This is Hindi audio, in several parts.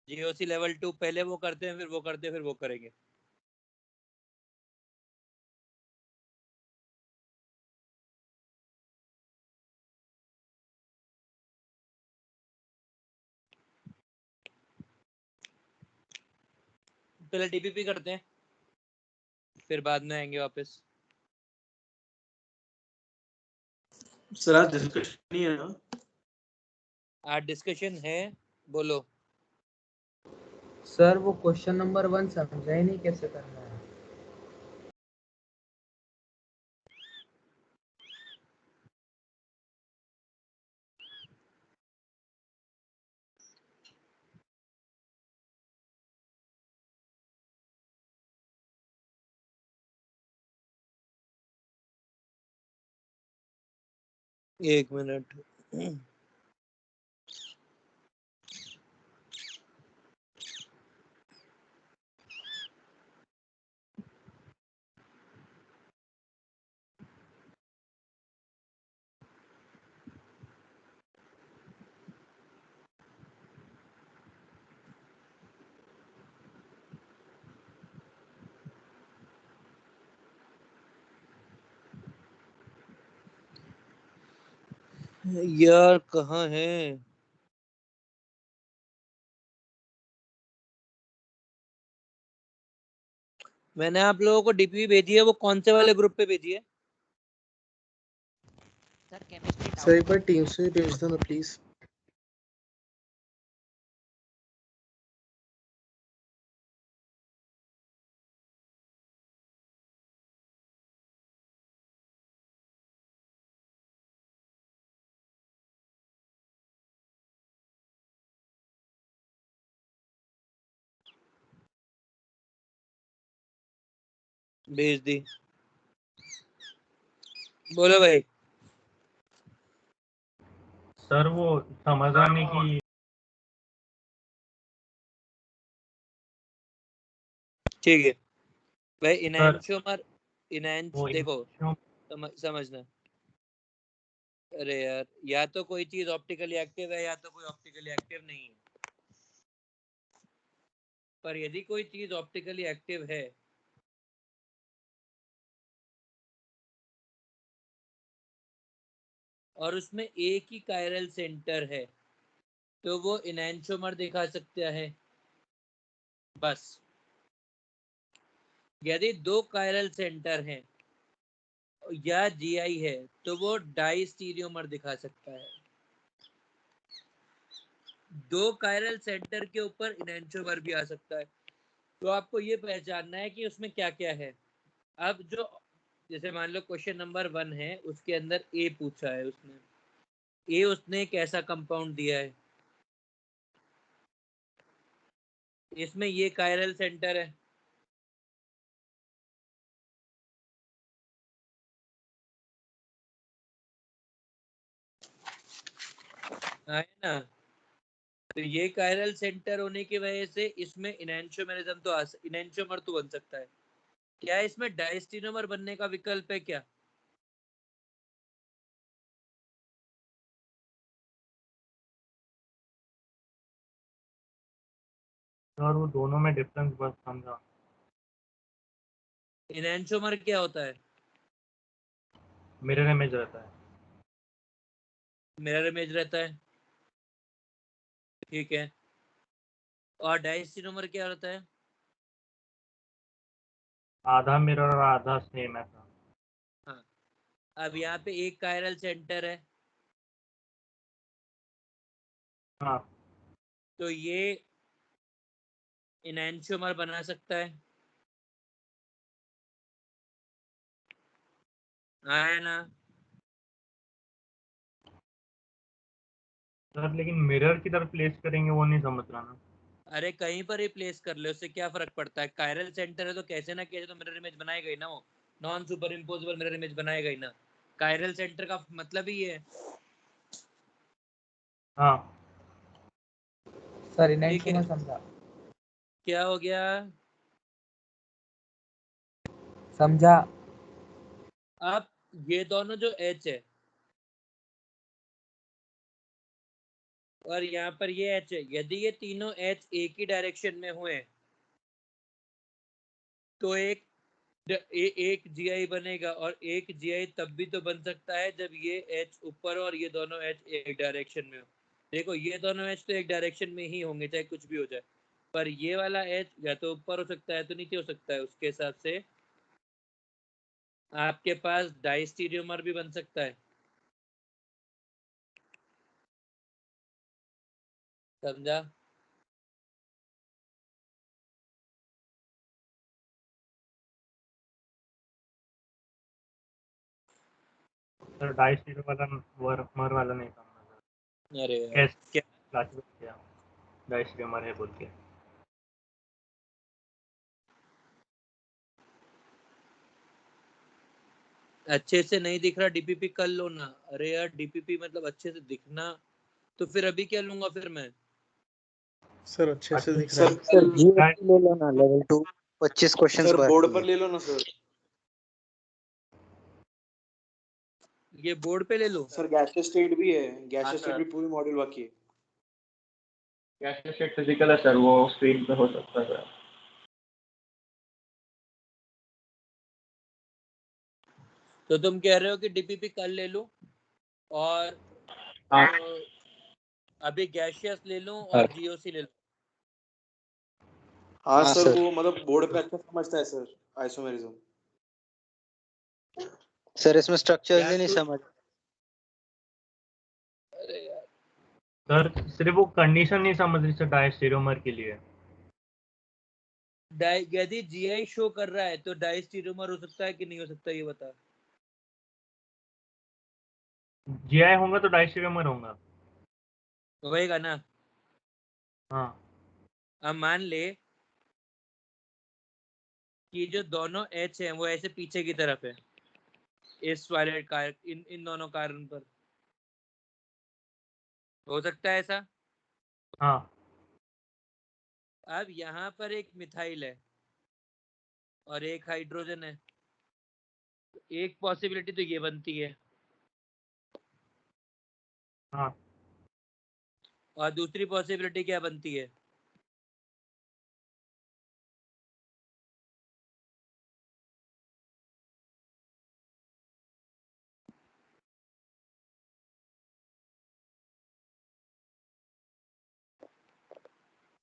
जीओसी लेवल 2 पहले वो करते हैं, फिर वो करते हैं, फिर वो करेंगे। पहले टीपीपी करते हैं, फिर बाद में आएंगे वापस। सर आज डिस्कशन नहीं है ना? आज डिस्कशन है, बोलो। सर वो क्वेश्चन नंबर 1 समझा ही नहीं कैसे करना है। एक मिनट। यार कहाँ है? मैंने आप लोगों को डीपी भेजी है, वो कौन से वाले ग्रुप पे भेजी है? सर केमिस्ट्री सर एक बार टीम से भेज दो ना प्लीज। भेज दी। बोलो भाई। सर वो समझाने की ठीक है भाई। सर इनैंशोमर वो देखो, समझना। अरे यार, या तो कोई चीज ऑप्टिकली एक्टिव है या तो कोई ऑप्टिकली एक्टिव नहीं है। पर यदि कोई चीज ऑप्टिकली एक्टिव है और उसमें एक ही कायरल सेंटर है तो वो इनैंशोमर दिखा सकता है बस। यदि दो कायरल सेंटर हैं या जीआई है तो वो डाई स्टीरियोमर दिखा सकता है। दो कायरल सेंटर के ऊपर इनैंशोमर भी आ सकता है। तो आपको ये पहचानना है कि उसमें क्या क्या है। अब जो जैसे मान लो क्वेश्चन नंबर 1 है, उसके अंदर ए पूछा है उसने एक ऐसा कंपाउंड दिया है, इसमें ये कायरल सेंटर है, है ना? तो ये कायरल सेंटर होने की वजह से इसमें इनैंशोमर तो बन सकता है। क्या इसमें डायस्टिनोमर बनने का विकल्प है क्या? सर वो दोनों में डिफरेंस बस समझा। इनैंशोमर क्या होता है? मिरर इमेज रहता है। मिरर इमेज रहता है, ठीक है। और डायस्टिनोमर क्या होता है? आधा मिरर और आधा सेम ऐसा। हाँ। अब यहाँ पे एक कायरल सेंटर है, हाँ तो ये इनैंशोमर बना सकता है ना? सर लेकिन मिरर किधर प्लेस करेंगे वो नहीं समझ रहा ना। अरे कहीं पर ही प्लेस कर ले, उससे क्या फर्क पड़ता है? कायरल सेंटर है तो कैसे ना कैसे तो मिरर इमेज बनाएगा ही ना वो। Non super imposable mirror image बनाएगा ही ना। कायरल सेंटर का मतलब ही है। हाँ सर ठीक है, इनैंशोमर समझा। क्या हो गया? समझा। अब ये दोनों जो एच है, और यहाँ पर ये एच है। यदि ये तीनों एच एक ही डायरेक्शन में हुए तो एक जीआई बनेगा, और एक जीआई तब भी तो बन सकता है जब ये एच ऊपर और ये दोनों एच एक डायरेक्शन में हो। देखो ये दोनों एच तो एक डायरेक्शन में ही होंगे चाहे कुछ भी हो जाए, पर ये वाला एच या तो ऊपर हो सकता है तो नीचे हो सकता है। उसके हिसाब से आपके पास डाइस्टीरियोमर भी बन सकता है। समझा? सर डाइस्टीरियो वाला मर वाला नहीं समझा। अरे यार कैसे क्या क्लासिफाई किया डाइस्टीरियोमर है बोल के? अच्छे से नहीं दिख रहा डीपीपी कर लो ना। अरे यार डीपीपी मतलब अच्छे से दिखना, तो फिर अभी क्या लूंगा फिर मैं? सर अच्छे से दिख रहा सर है। सर सर जीएसटी ले लो ना, लेवल 2 25 क्वेश्चंस सर बोर्ड बाकी पर है। ले लो ना सर। ये बोर्ड पे ले लो। सर गैशियस स्टेट भी है, हाँ गैशियस स्टेट सर, भी पूरी मॉड्यूल बाकी है। गैशियस स्टेट फिजिकल है सर, वो स्क्रीन पे हो सकता है। तो तुम कह रहे हो कि डीपीपी कल ले लूं और हाँ अभी गैशियस ले लूं और सर। जीओसी ले लूं? हाँ हाँ सर, सर। वो मतलब बोर्ड पे अच्छा समझता है सर आइसोमेरिज्म। सर इसमें स्ट्रक्चर्स क्या ही नहीं तू? समझ। अरे यार सर सिर्फ वो कंडीशन नहीं समझ रही सर डायस्टीरियोमर के लिए। यदि जीआई शो कर रहा है तो डाइस्टीरियोमर हो सकता है कि नहीं हो सकता, ये बता। जीआई होगा तो डायस्टीरियोमर होगा। होएगा ना? हाँ अब मान ले कि जो दोनों एच हैं वो ऐसे पीछे की तरफ है, इस वाले कार इन दोनों कारण पर हो सकता है ऐसा। हाँ अब यहाँ पर एक मिथाइल है और एक हाइड्रोजन है, एक पॉसिबिलिटी तो ये बनती है, हाँ और दूसरी पॉसिबिलिटी क्या बनती है?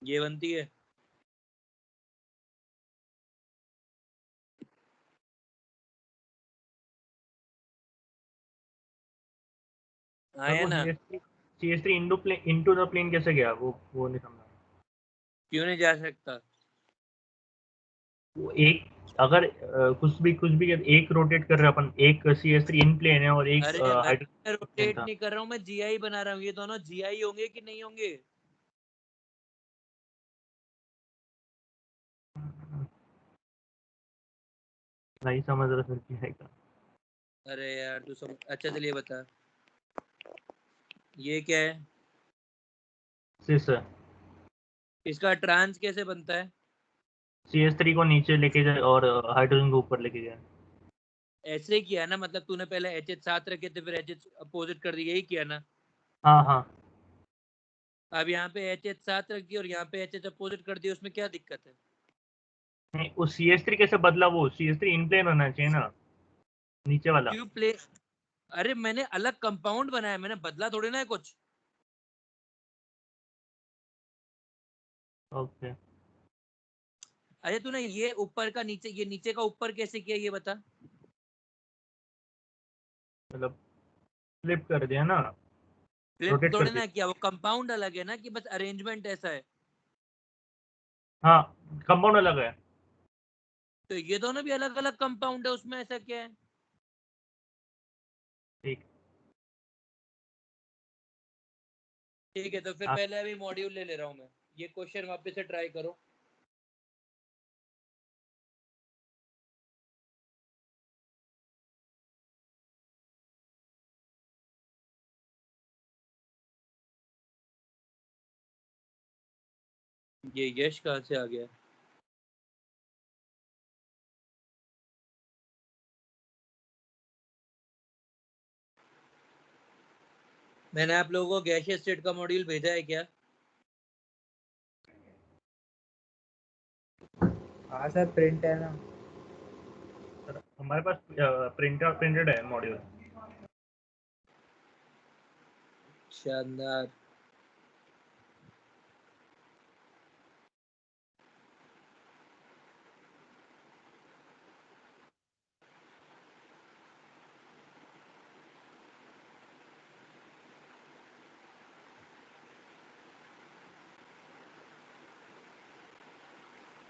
ये बनती है। सर आया वो ना? CS3 इनटू द प्लेन कैसे गया, वो नहीं समझा। क्यों नहीं जा सकता? वो एक अगर कुछ भी एक रोटेट कर रहे हैं अपन, एक CS3 इन प्लेन है और एक अरे भाई मैं हाइड्रोजन प्लेन रोटेट था। नहीं कर रहा हूँ, मैं जीआई बना रहा हूँ। ये दोनों जीआई होंगे कि नहीं होंगे? नहीं समझ रहा सर क्या है का। अरे यार तू समझ। अच्छा चलिए बता, ये क्या है? सिस इसका ट्रांस कैसे बनता है? CS3 को नीचे लेके जाए और हाइड्रोजन को ऊपर लेके जाए। ऐसे ही किया ना, मतलब तूने पहले एच एच साथ रखे थे फिर एच एच अपोजिट कर दिया, यही किया ना? हाँ हाँ। अब यहाँ पे एच एच साथ रख दिया और यहाँ पे एच एच अपोजिट कर दिया, उसमें क्या दिक्कत है? नहीं वो CS3 कैसे बदला, वो CS3 इन प्लेन होना चाहिए ना, नीचे वाला। क्यों प्ले? अरे मैंने अलग कंपाउंड बनाया, मैंने बदला थोड़ी ना है कुछ। ओके। अरे तूने ये ऊपर का नीचे, ये नीचे का ऊपर कैसे किया ये बता। मतलब फ्लिप कर दिया ना, फ्लिप रोटेट कर थोड़ी ना दिया। किया, वो कंपाउंड अलग है ना, कि बस अरेंजमेंट ऐसा है। हाँ कंपाउंड अलग है। तो ये दोनों भी अलग अलग कंपाउंड है, उसमें ऐसा क्या है? ठीक। ठीक है, तो फिर हाँ पहले अभी मॉड्यूल ले ले रहा हूँ मैं। ये क्वेश्चन वापस से ट्राई करो। ये यश कहाँ से आ गया? मैंने आप लोगों को गैसियस स्टेट का मॉड्यूल भेजा है क्या? हाँ सर, प्रिंट है ना। सर हमारे पास प्रिंटेड है मॉड्यूल। शानदार।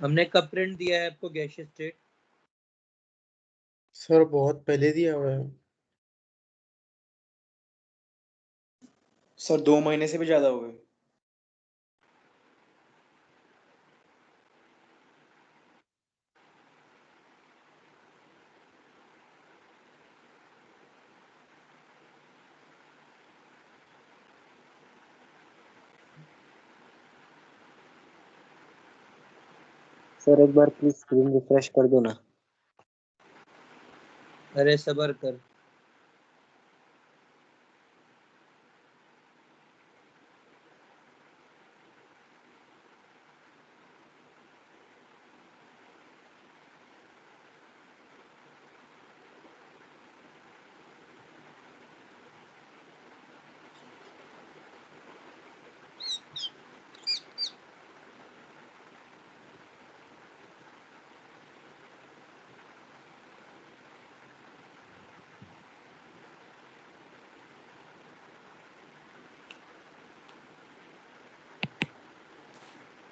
हमने कब प्रिंट दिया है आपको गैसियस स्टेट? सर बहुत पहले दिया हुआ है। सर 2 महीने से भी ज्यादा हो गए। सर एक बार प्लीज स्क्रीन रिफ्रेश कर दो ना। अरे सबर कर।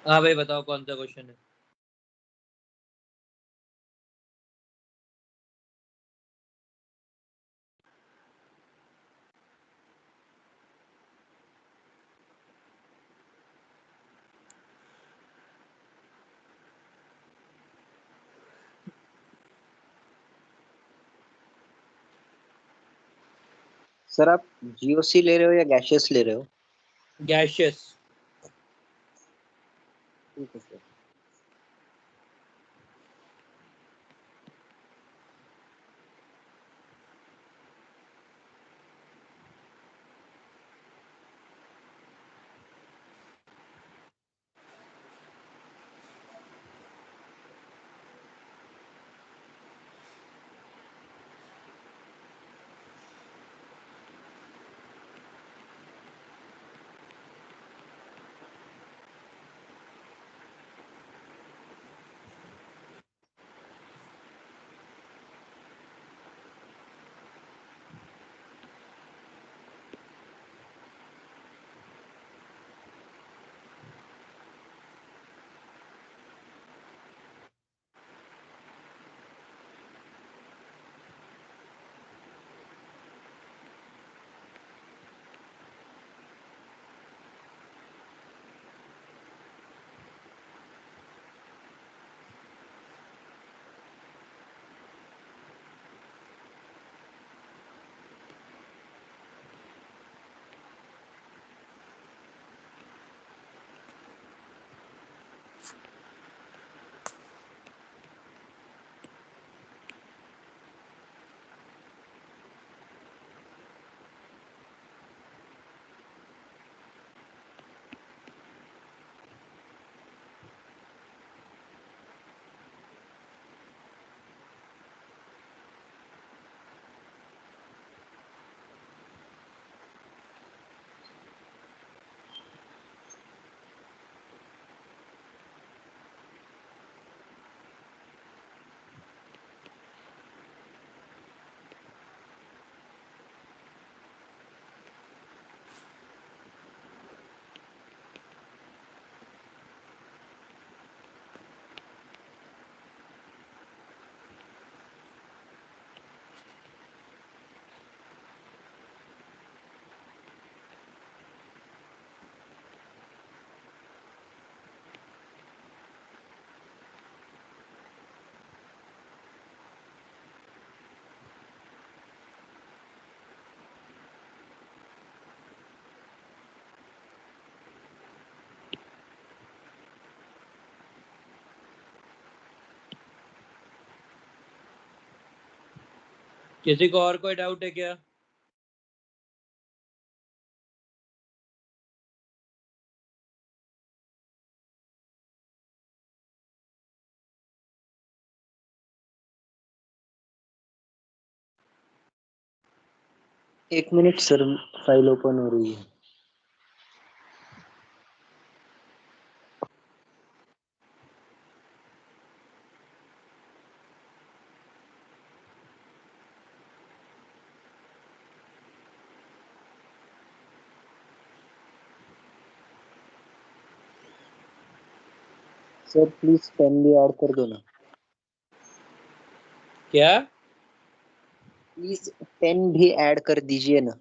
हाँ भाई बताओ कौन सा क्वेश्चन है? सर आप जीओसी ले रहे हो या गैशियस ले रहे हो? गैसियस। ठीक है सर। किसी को और कोई डाउट है क्या? एक मिनट सर, फाइल ओपन हो रही है। सर प्लीज पेन भी ऐड कर दो ना। क्या? प्लीज पेन भी ऐड कर दीजिए ना।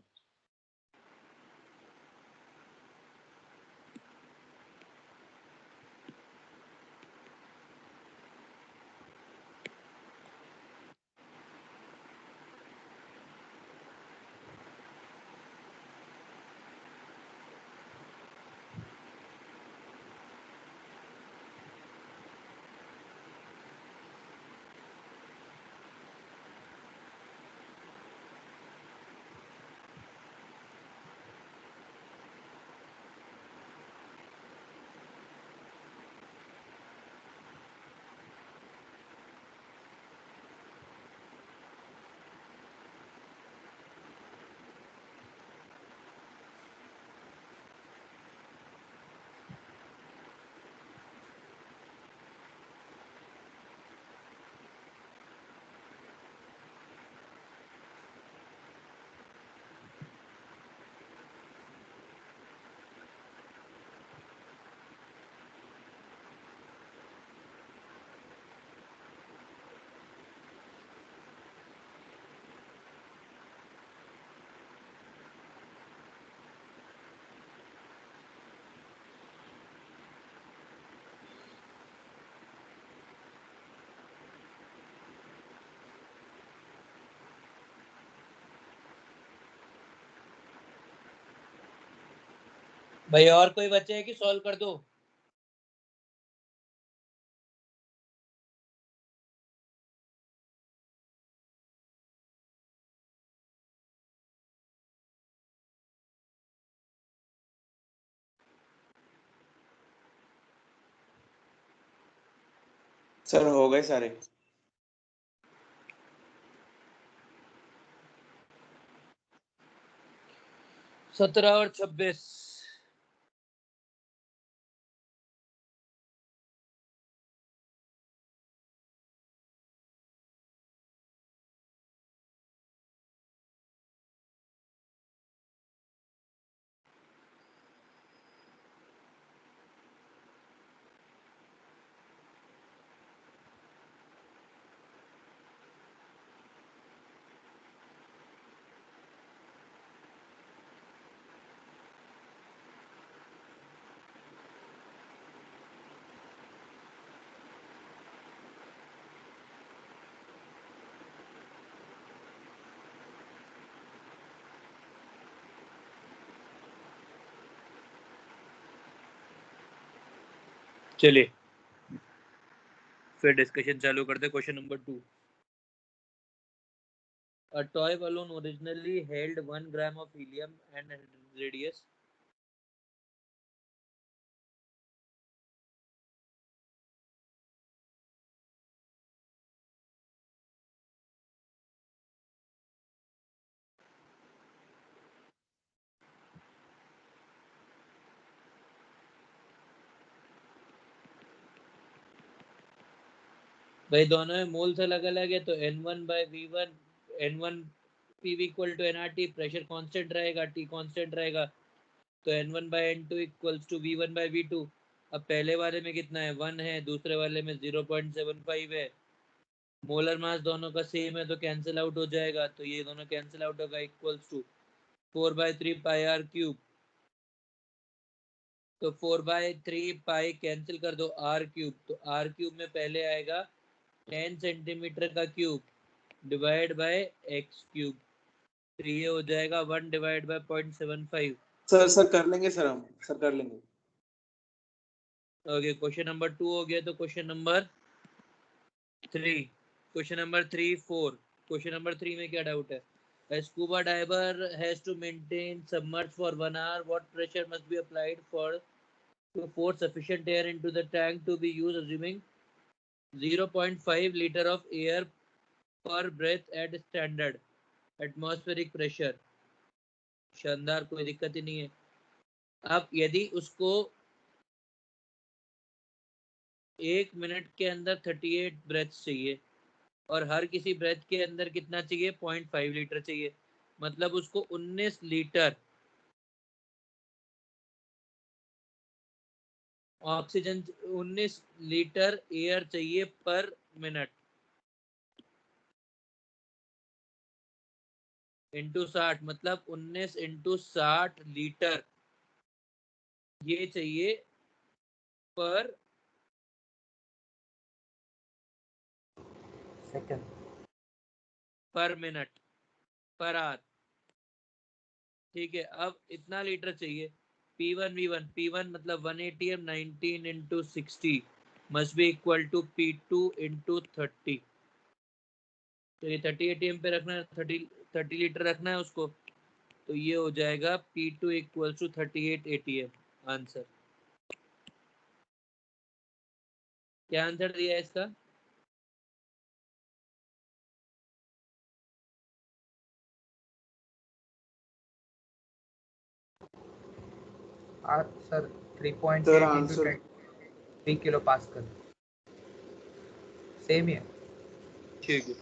भाई और कोई बच्चे है कि सॉल्व कर दो? सर हो गए सारे। 17 और 26। चलिए फिर डिस्कशन चालू करते। Question number 2। A toy balloon originally held 1 gram of helium and radius भाई दोनों में मोल्स अलग अलग है, तो N1/V1 N1 PV equal to nRT, pressure constant रहेगा, T कांस्टेंट रहेगा, तो N1/N2 इक्वल्स टू V1/V2। अब पहले वाले में कितना है? 1 है, दूसरे वाले में 0.75 है। मोलर मास दोनों का सेम है तो कैंसिल आउट हो जाएगा, तो ये दोनों कैंसिल आउट होगा, equals to 4/3 pi r cube. तो 4/3 पाई कैंसिल कर दो r क्यूब, तो r क्यूब में पहले आएगा 10 सेंटीमीटर का cube divide by x cube, तो ये हो जाएगा 1 डिवाइड बाय 0.75। सर कर लेंगे सर, हम सर कर लेंगे। ओके, क्वेश्चन नंबर 2 हो गया। तो question number 3, question number 3, 4। Question number 3 में क्या डाउट है? A scuba diver has to maintain submerged for 1 hour. What pressure must be applied to force sufficient air into the tank to be used, assuming 0.5 liter of air per breath at standard atmospheric pressure? शानदार, कोई दिक्कत ही नहीं है। अब यदि उसको 1 मिनट के अंदर 38 ब्रेथ चाहिए और हर किसी ब्रेथ के अंदर कितना चाहिए, 0.5 लीटर चाहिए, मतलब उसको 19 लीटर ऑक्सीजन, 19 लीटर एयर चाहिए पर मिनट, इंटू 60, मतलब 19 इंटू 60 लीटर ये चाहिए पर सेकंड। पर मिनट, पर आवर। ठीक है, अब इतना लीटर चाहिए। P1 मतलब 1 ATM 19 into 60 must be equal to P2 into 30। तो ये 30 ATM पे रखना है, 30 लीटर रखना है उसको, तो ये हो जाएगा P2 equal to 38 ATM। Answer क्या आंसर दिया है इसका? Sir 3.8 sir into answer 3 kilo pascal, same ही है। ठीक है,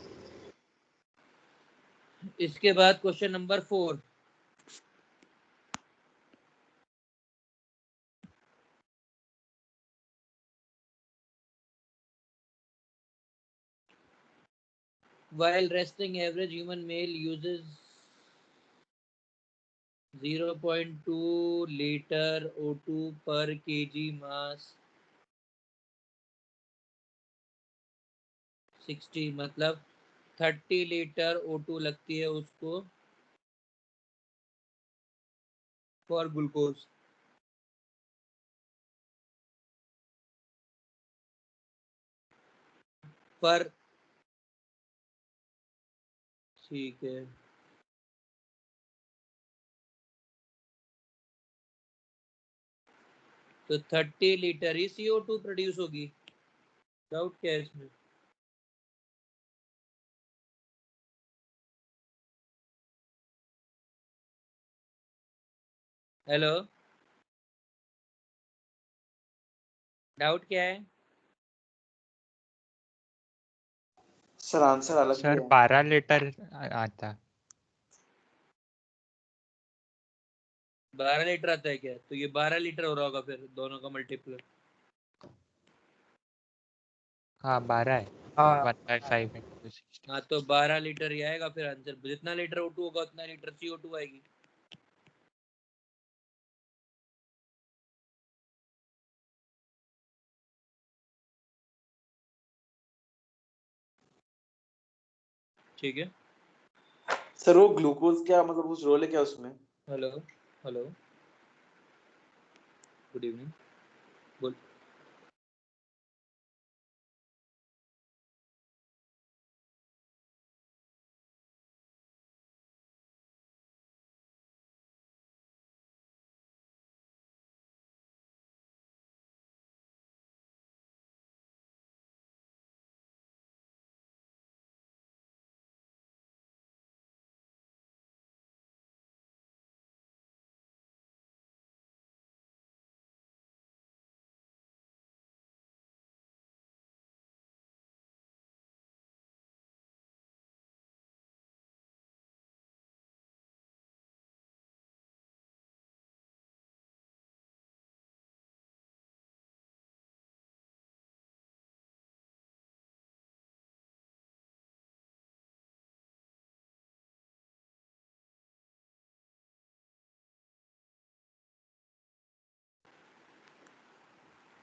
इसके बाद question number 4। While resting, average human male uses 0.2 liter O2 per kg mass 60, मतलब 30 लीटर O2 लगती है उसको फॉर ग्लूकोज। पर ठीक है, तो 30 लीटर ही CO2 प्रोड्यूस होगी। डाउट क्या है इसमें? हेलो, डाउट क्या है? सर आंसर अलग सर दिया है। 12 लीटर आता। 12 लीटर आता है क्या? तो ये 12 लीटर हो रहा होगा फिर, दोनों का मल्टीप्लाई। हाँ 12 है। हाँ 1/5 into 60। हाँ, तो 12 लीटर ही आएगा फिर आंसर। जितना लीटर O2 होगा उतना लीटर CO2 आएगी। ठीक है। सर वो ग्लूकोज क्या मतलब कुछ रोल है क्या उसमें? हेलो, हेलो, गुड इवनिंग, बोल।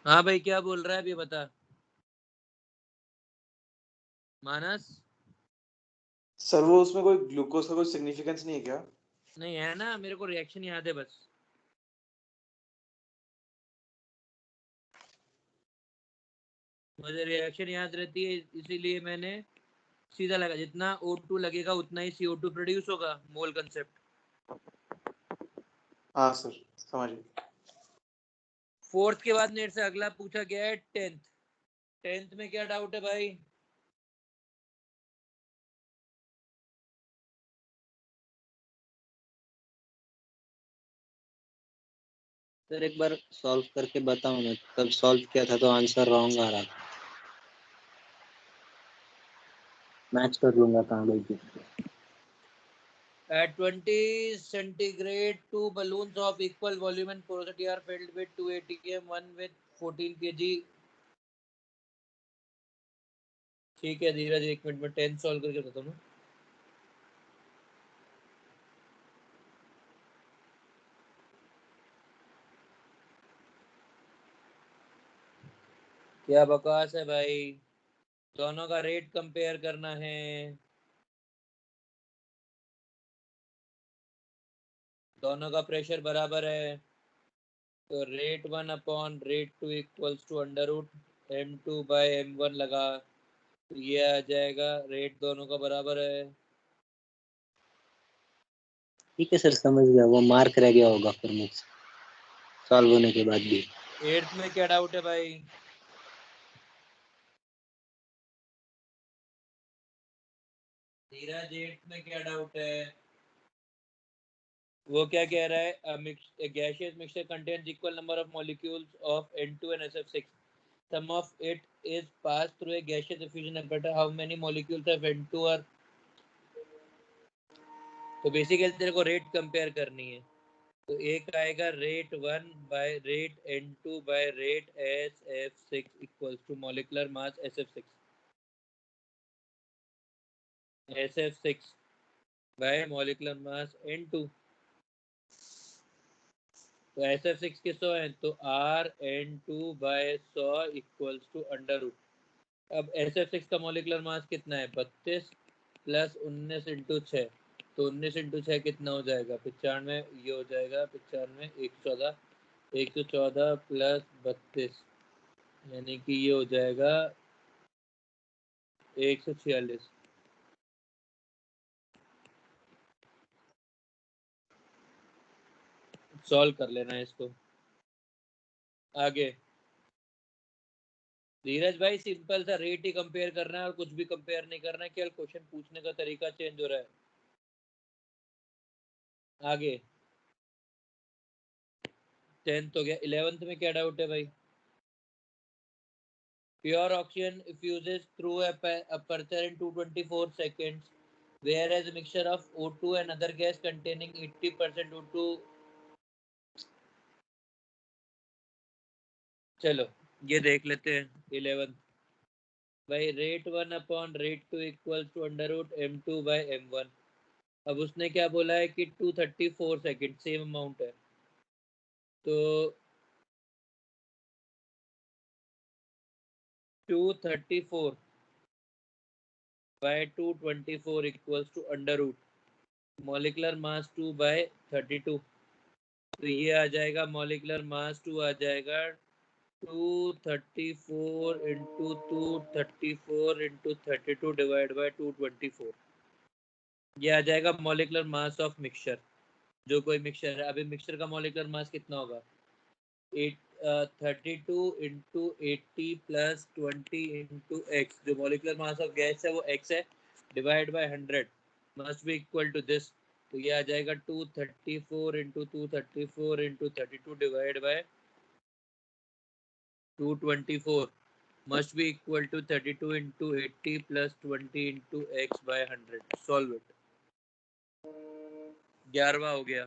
हाँ भाई, क्या बोल रहा है अभी बता मानस। सर वो उसमें कोई ग्लूकोज का कोई सिग्निफिकेंस नहीं है क्या? नहीं है ना, मेरे को रिएक्शन याद है बस। मुझे रिएक्शन याद रहती है, इसीलिए मैंने सीधा लगा, जितना O2 लगेगा उतना ही CO2 प्रोड्यूस होगा, मोल कंसेप्ट। हाँ सर समझ गए। 4th के बाद मेरे से अगला पूछा गया है 10th में क्या डाउट है भाई? सर एक बार सॉल्व करके बताओ ना, कल सॉल्व किया था तो आंसर रॉन्ग आ रहा था, मैच कर लूंगा कहाँ गई थी। At 20 centigrade, two balloons of equal volume and porosity are filled with 2 ATM, one with 14 kg. ठीक है धीरज, एक मिनट में 10 सॉल्व करके बताता हूँ। क्या बकवास है भाई, दोनों का रेट कंपेयर करना है। दोनों का प्रेशर बराबर है, तो rate 1 upon rate 2 equals to under root m2 by m1 लगा, तो ये आ जाएगा, रेट दोनों का बराबर है। ठीक है सर, समझ गया, वो मार्क रह गया होगा फिर मुझसे सॉल्व होने के बाद भी। 8th में क्या डाउट है भाई? धीरज 8th में क्या डाउट है? वो क्या कह रहा है? A gaseous mixture contains equal number of molecules of N2 and SF6. Sum of it is passed through a gaseous diffusion apparatus. How many molecules of N2 are? तो बेसिकली तेरे को रेट कंपेयर करनी है, तो एक आएगा rate 1 by rate N2 by rate SF6 equals to molecular mass SF6 by molecular mass N2। तो SF6 के 100 है, तो RN2 by 100 equals to under root. अब SF6 का मॉलिक्यूलर मास कितना है? 32 प्लस 19 इंटू 6, तो 19 इंटू 6 कितना हो जाएगा? 95। ये हो जाएगा 95 114, 114 प्लस 32 यानी कि ये हो जाएगा 146। सॉल्व कर लेना है इसको। आगे धीरज भाई सिंपल सा रेट ही कंपेयर करना है और कुछ भी कंपेयर नहीं करना है, केवल क्वेश्चन पूछने का तरीका चेंज हो रहा है। आगे 10th हो गया। 11th में क्या डाउट है भाई? Pure oxygen fuses through aperture in 224 seconds, whereas a mixture of O2 and other gas containing 80% O2। चलो ये देख लेते हैं 11th भाई। Rate 1 upon rate 2 equal to under root m2 by m1। अब उसने क्या बोला है कि 234 सेकेंड, सेम अमाउंट है, तो 234 by 224 equals to under root molecular mass 2 by 32। तो ये आ जाएगा मॉलिक्यूलर मास 2 आ जाएगा 234 इंटू 234 इंटू 32 डिवाइड बाय 224। ये आ जाएगा मॉलिक्यूलर मास ऑफ मिक्सचर, जो कोई मिक्सचर है। अभी मिक्सचर का मॉलिक्यूलर मास कितना होगा? 32 इंटू 80 प्लस 20 इंटू एक्स। जो मॉलिक्यूलर मास ऑफ गैस है वो x है, divide by 100 must be equal to this. तो ये आ जाएगा 234 into 234 into 32 divide by 224 must be equal to 32 into 80 plus 20 into x by 100। Solve it। 11वां हो गया।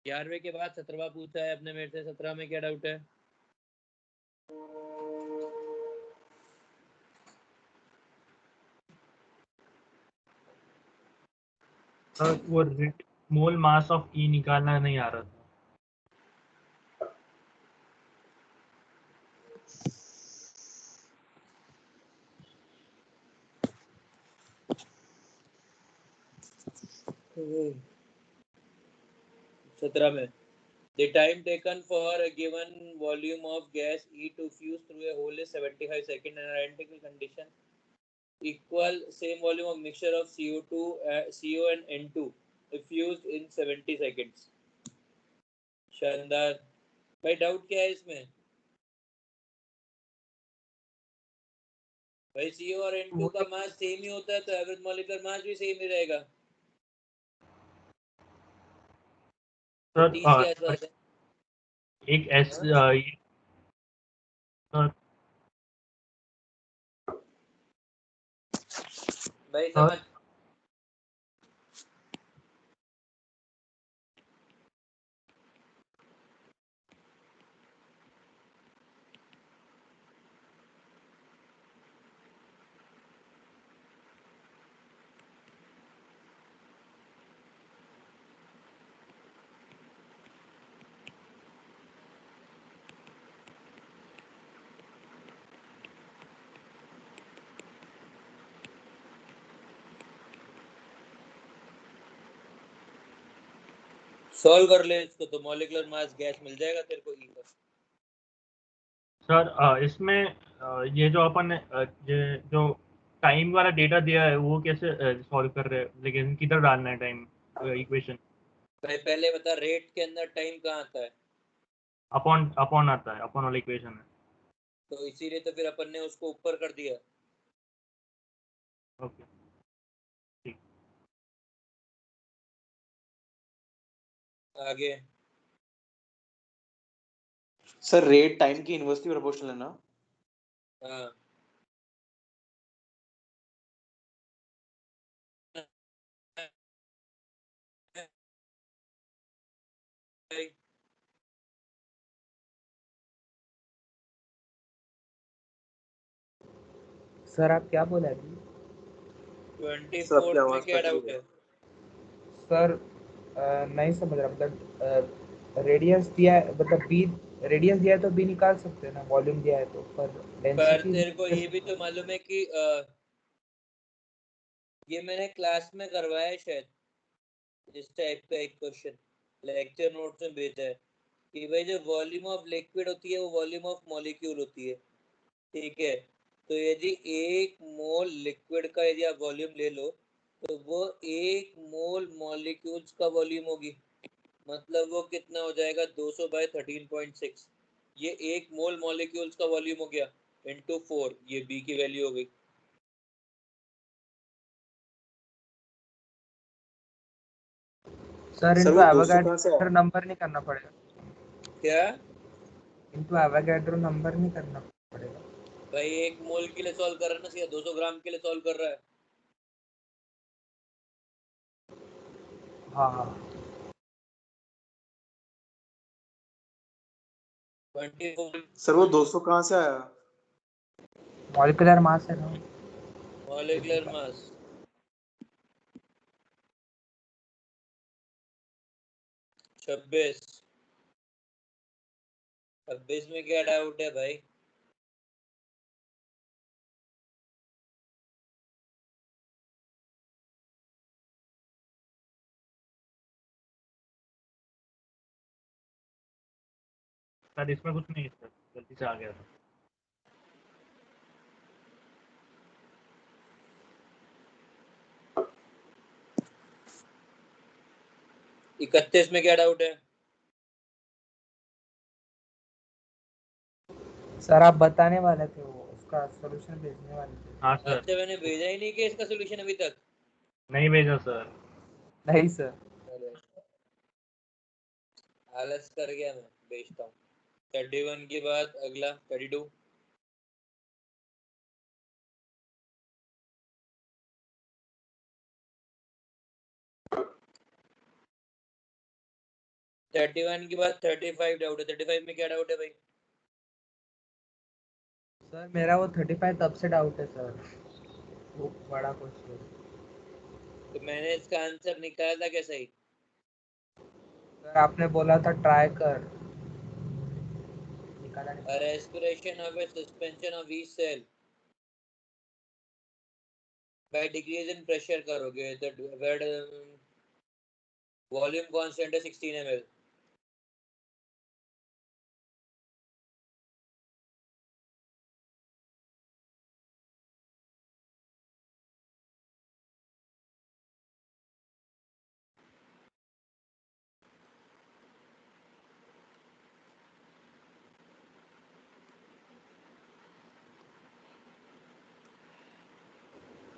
11वें के बाद 17वां पूछा है अपने मेरे से। 17 में क्या डाउट है? वो मोल मास ऑफ ई निकालना नहीं आ रहा था। सत्रह में the time taken for a given volume of gas E to fuse through a hole is 75 seconds and identical condition equal same volume of mixture of CO2 CO and N2 fused in 70 seconds। शानदार भाई। डाउट क्या है इसमें भाई? CO और N2 का मास सेम ही होता है, तो एवरेज मॉलिक्यूलर मास भी सेम ही रहेगा। तो 30 के आसपास है। एक एस भाई समझ सॉल्व कर ले इसको तो मॉलिक्यूलर मास गैस मिल जाएगा तेरे को ई पर। सर इसमें ये जो अपन ने ये जो टाइम वाला डेटा दिया है वो कैसे सॉल्व कर रहे हैं, लेकिन किधर डालना है टाइम इक्वेशन? भाई पहले बता रेट के अंदर टाइम कहाँ आता है? अपॉन अपॉन आता है, अपॉन वाला इक्वेशन है। तो इसीलिए तो फिर अपन ने उसको ऊपर कर दिया। ओके ठीक। आगे सर रेट टाइम की इनवर्सली प्रोपोर्शनल है ना? हाँ सर आप क्या बोला अभी? 24 में क्या डाउट है? सर नहीं समझ रहा, मतलब रेडियस दिया है, मतलब बी रेडियस दिया है तो बी निकाल सकते हैं ना, वॉल्यूम दिया है तो, पर डेंसिटी तेरे को ये भी तो मालूम है कि ये मैंने क्लास में करवाया है शायद, इस टाइप का एक क्वेश्चन लेक्चर नोट्स में भेजा है कि भाई जो वॉल्यूम ऑफ लिक्विड होती है वो वॉल्यूम ऑफ मॉलिक्यूल होती है, ठीक है? तो यदि 1 मोल लिक्विड का यदि आप वॉल्यूम ले लो तो वो 1 मोल मॉलिक्यूल्स का वॉल्यूम होगी, मतलब वो कितना हो जाएगा 200 बाय 13.6। ये 1 मोल मॉलिक्यूल्स का वॉल्यूम हो गया इनटू 4, ये बी की वैल्यू हो गई। सर सर इनको वो 200 कहाँ से एवोगाड्रो आया? नंबर नहीं करना पड़ेगा? क्या इनको एवोगाड्रो नंबर नहीं करना पड़ेगा? भाई 1 मोल के लिए सॉल्व कर रहा है ना, सीधा 200 ग्राम के लिए सॉल्व कर रहा है। हाँ हाँ 24 सर वो 200 कहाँ से आया? मॉलिक्यूलर मास है ना। Molecular mass. छब्बीस में क्या डाउट है भाई? सर इसमें कुछ नहीं है सर, गलती से आ गया था। इकतीस में क्या डाउट है? सर आप बताने वाले थे, वो उसका सॉल्यूशन भेजने वाले थे। हाँ सर। अच्छा मैंने भेजा ही नहीं कि इसका सोल्यूशन अभी तक। नहीं भेजा सर। नहीं सर। अरे आलस कर गया, मैं भेजता हूँ। 31 के बाद अगला 32। थर्टी वन के बाद 35 डाउट है। 35 में क्या डाउट है भाई? सर मेरा वो 35 तब से डाउट है सर, वो बड़ा क्वेश्चन। तो मैंने इसका आंसर निकाला था क्या सही? सर आपने बोला था ट्राई कर, निकाला नहीं। Respiration of a suspension of each cell by decrease in pressure करोगे तो वॉल्यूम कांस्टेंट है 16 ml।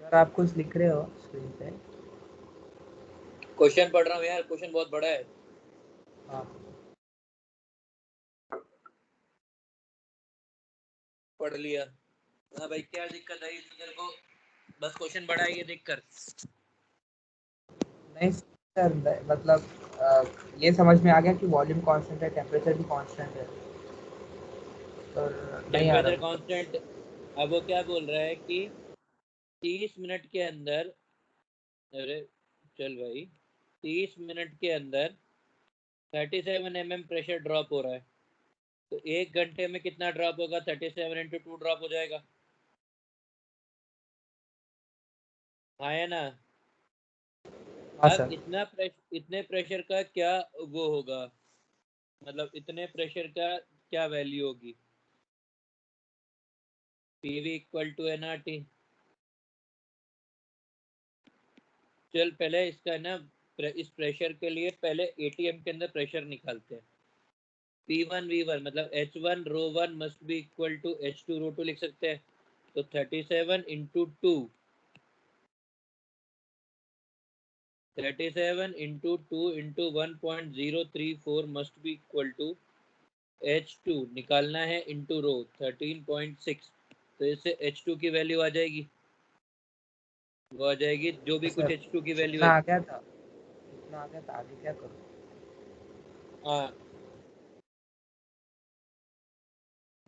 सर आप कुछ लिख रहे हो स्क्रीन पे? क्वेश्चन पढ़ रहा हूँ यार, क्वेश्चन बहुत बड़ा है। हाँ पढ़ लिया। हाँ भाई क्या दिक्कत आई तेरे को? बस क्वेश्चन बड़ा है ये देख कर। नहीं सर, मतलब ये समझ में आ गया कि वॉल्यूम कांस्टेंट है, टेम्परेचर भी कांस्टेंट है, पर नहीं आ टेम्परेचर रहा। कांस्टेंट। अब वो क्या बोल रहा है कि 30 मिनट के अंदर, अरे चल भाई, 30 मिनट के अंदर 37 mm प्रेशर ड्रॉप हो रहा है। तो 1 घंटे में कितना ड्रॉप होगा? 37 × 2 ड्रॉप हो जाएगा। हाँ है ना? हाँ अब सर। इतने प्रेशर का क्या वो होगा, मतलब इतने प्रेशर का क्या वैल्यू होगी? PV = nRT। चल पहले इसका ना इस प्रेशर के लिए पहले ATM के अंदर प्रेशर निकालते हैं। P1 V1 मतलब H1 ρ1 must be equal to H2 ρ2 लिख सकते हैं। तो 37 × 2 37 × 2 × 1.034 must be equal to H2 निकालना है इंटू रो 13.6। तो इससे H2 की वैल्यू आ जाएगी, वो आ जाएगी जो भी कुछ सर H2 की वैल्यू इतना है। आ गया था, इतना आ गया था, आगे क्या करूँ? हाँ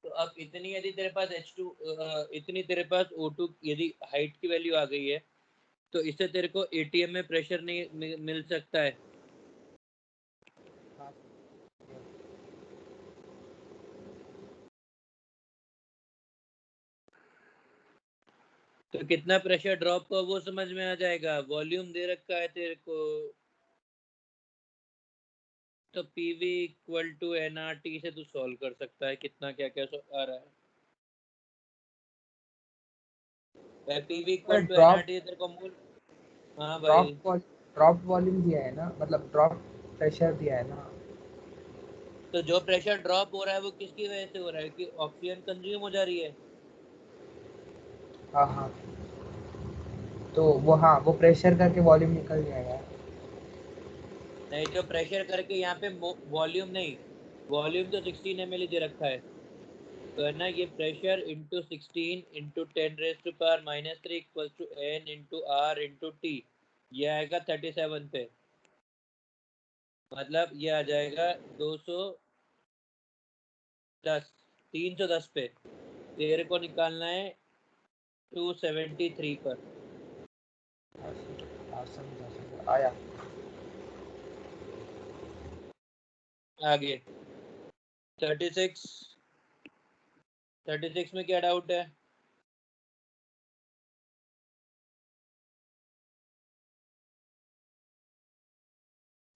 तो अब इतनी यदि तेरे पास H2 इतनी तेरे पास O2 यदि हाइट की वैल्यू आ गई है तो इससे तेरे को ATM में प्रेशर नहीं मिल सकता है। हाँ, तो कितना प्रेशर ड्रॉप का वो समझ में आ जाएगा। वॉल्यूम दे रखा है तेरे को, तो PV = nRT से तू सॉल्व कर सकता है कितना क्या क्या आ रहा है। PV सर = ड्रॉप nRT तेरे को मूल। हाँ भाई, ड्रॉप वॉल्यूम दिया है ना, मतलब ड्रॉप प्रेशर दिया है ना। तो जो प्रेशर ड्रॉप हो रहा है वो किसकी वजह से हो रहा है? कि ऑक्सीजन कंज्यूम हो जा रही है। हाँ हाँ, तो वो, हाँ, वो प्रेशर करके वॉल्यूम निकल जाएगा। नहीं, जो प्रेशर करके यहाँ पे वॉल्यूम नहीं, वॉल्यूम तो 16 ml दे रखा है। तो है ना, ये pressure into 16 × 10⁻³ = N × R × T, ये आएगा 37 पे, मतलब ये आ जाएगा 310 पे। तेरे को निकालना है 273 पर। समझा आया। आगे 36 में क्या डाउट है?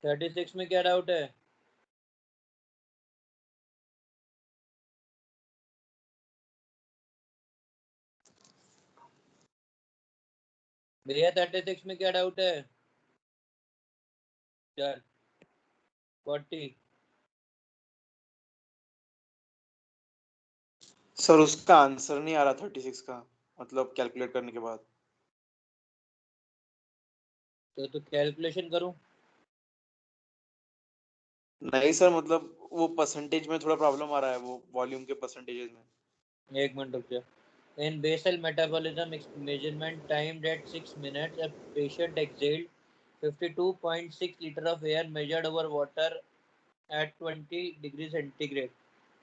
थर्टी सिक्स में क्या डाउट है? भैया 36 में क्या डाउट है? चल 40। सर उसका आंसर नहीं आ रहा 36 का, मतलब कैलकुलेट करने के बाद। तो कैलकुलेशन करूं? नहीं सर, मतलब वो परसेंटेज में थोड़ा प्रॉब्लम आ रहा है, वो वॉल्यूम के परसेंटेजेस में। एक मिनट रुक जा। In basal metabolism measurement timed at 6 minutes, a patient exhaled 52.6 liter of air measured over water at 20 degrees centigrade.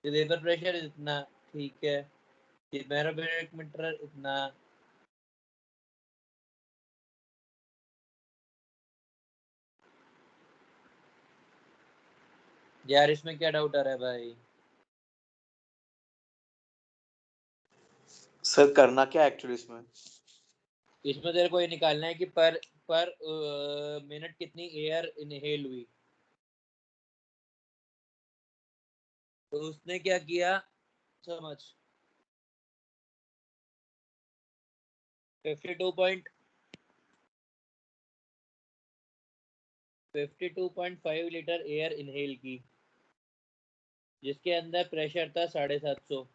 The vapor pressure is इतना, ठीक है। The barometer इतना। यार इसमें क्या डाउट आ रहा है भाई? सर करना क्या एक्चुअली इसमें? इसमें तेरे को ये निकालना है कि पर मिनट कितनी एयर इनहेल हुई। तो उसने क्या किया समझ, 52.5 लीटर एयर इनहेल की, जिसके अंदर प्रेशर था 750,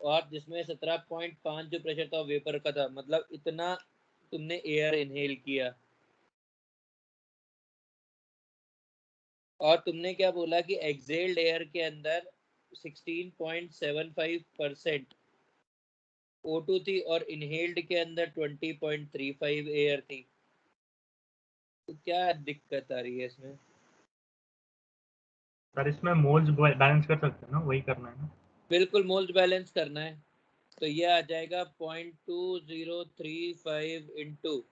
और जिसमें 17.5 जो प्रेशर था वेपर का था, मतलब इतना तुमने एयर इनहेल किया। और तुमने क्या बोला कि एक्सेल्ड एयर के अंदर 16.75% O2 थी और इनहेल्ड के अंदर 20.35 एयर थी, तो क्या दिक्कत आ रही है इसमें? सर इसमें मोल्स बैलेंस कर सकते हैं ना, वही करना है ना। बिल्कुल मोल्स बैलेंस करना है, तो ये आ जाएगा 0.2035 इंटू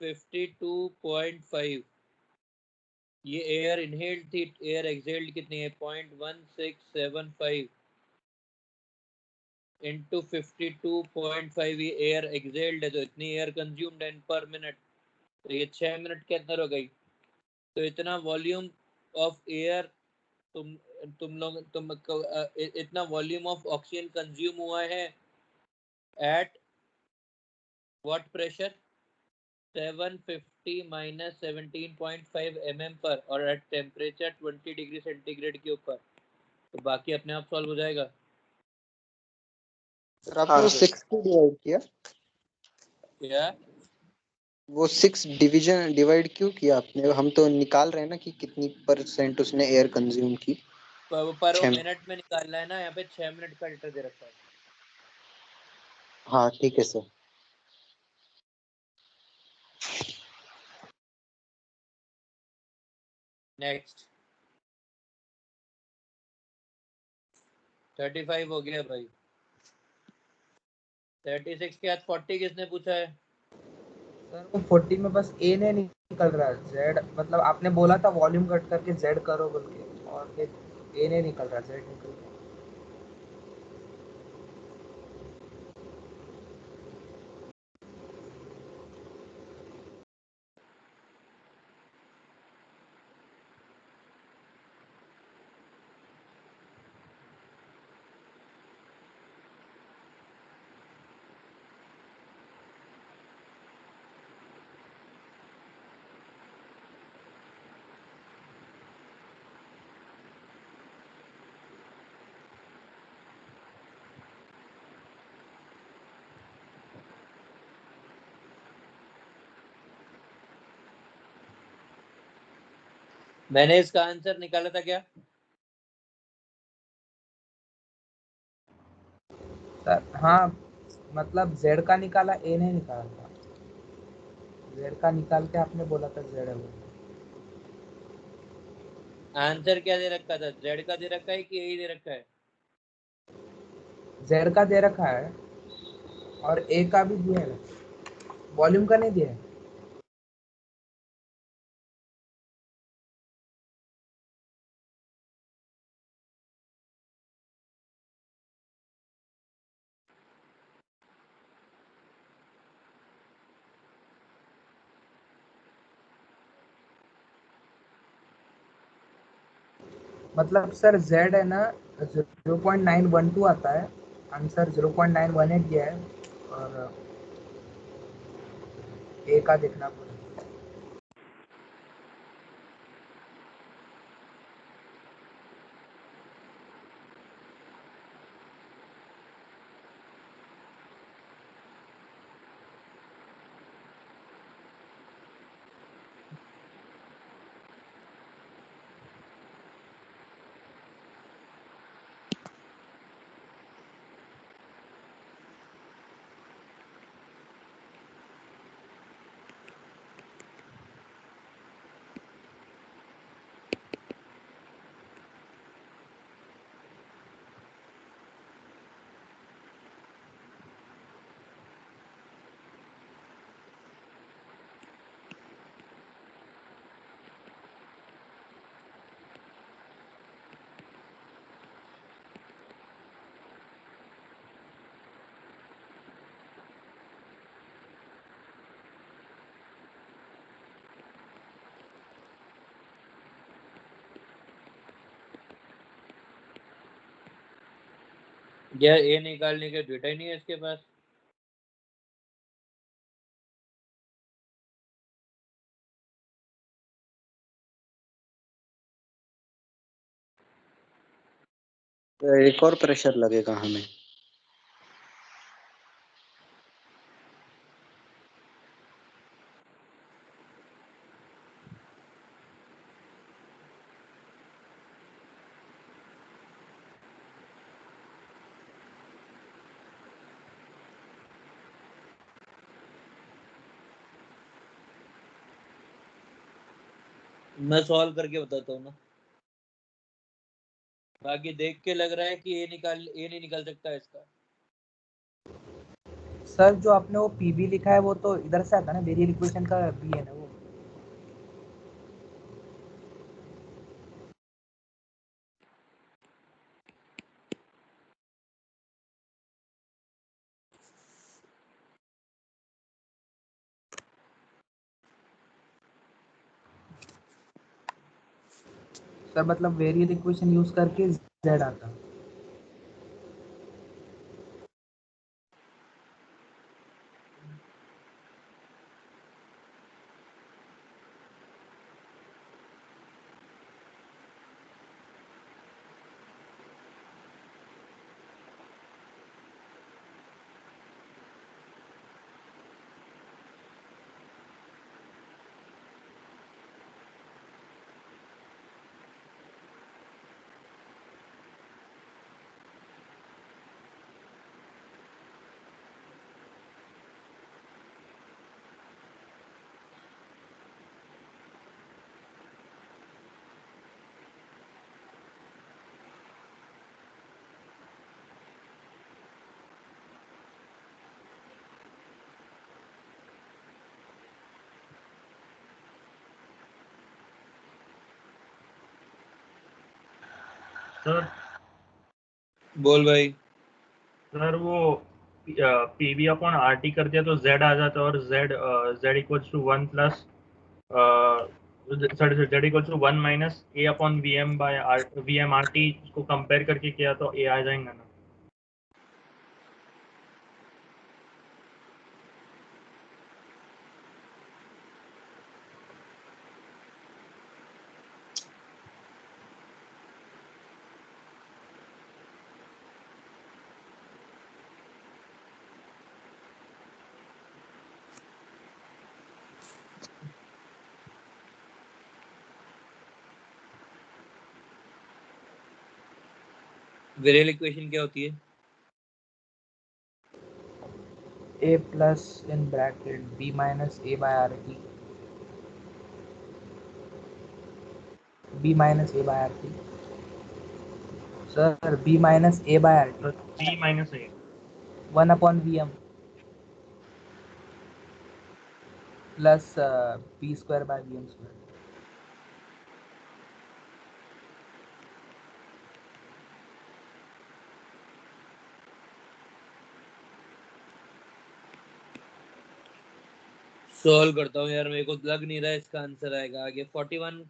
52.5। ये एयर इनहेल्ड थी, एयर एक्सहेल्ड कितनी है 0.1675 इंटू 52.5, ये एयर एक्सहेल्ड है तो इतनी एयर कंज्यूम्ड है पर मिनट, तो ये 6 मिनट के अंदर हो गई। तो इतना वॉल्यूम ऑफ एयर इतना वॉल्यूम ऑफ ऑक्सीजन कंज्यूम हुआ है at what pressure 750 minus 17.5 mm पर और एट टेम्परेचर 20 डिग्री सेंटीग्रेड के ऊपर, तो बाकी अपने आप सॉल्व हो जाएगा। सर आपने वो 6 को डिवाइड किया, क्या वो 6 डिवाइड क्यों किया आपने? हम तो निकाल रहे हैं ना कि कितनी % उसने एयर कंज्यूम की। पर वो मिनट में निकालना है ना, यहाँ पे 6 मिनट का लीटर दे रखा है। हाँ ठीक है सर। नेक्स्ट 35 हो गया भाई। 36 के बाद 40 किसने पूछा है? सर वो 40 में बस ए ने निकल रहा है, जेड मतलब आपने बोला था वॉल्यूम कट करके जेड करो बोल के, और फिर ए ने निकल रहा है, जेड निकल रहा है। मैंने इसका आंसर निकाला था क्या? सर हाँ, मतलब जेड का निकाला, ए ने निकाला था। जेड का निकाल के आपने बोला था जेड है वो। आंसर क्या दे रखा था? जेड का दे रखा है कि ए दे रखा है? जेड का दे रखा है और ए का भी दिया है, वॉल्यूम का नहीं दिया है। मतलब सर जेड है ना 0.912 आता है, आंसर 0.918 दिया है, और ए का देखना पड़ेगा। यार ए निकालने का डेटा ही नहीं है इसके पास। तो एक और प्रेशर लगेगा हमें। मैं सॉल्व करके बताता हूँ ना। बाकी देख के लग रहा है कि ए नहीं निकल सकता इसका। सर जो आपने वो पीबी लिखा है वो तो इधर से आता है ना, वेरियल इक्वेशन का बी है ना वो। सर मतलब वेरियल इक्वेशन यूज करके जेड आता। सर बोल भाई। सर वो पीबी अपॉन आरटी कर दिया तो जेड आ जाता है, और z equals to 1 plus z equals to 1 minus a upon we m r t को कंपेयर करके किया तो ए आ जाएगा ना। वेरियल इक्वेशन क्या होती है? A plus in bracket B minus A by R T, B minus A by R T. Sir B minus A by R T, B minus A 1 upon we M plus B square by V M square. Solve करता हूँ यार, मेरे को लग नहीं रहा है इसका आंसर आएगा। आगे 41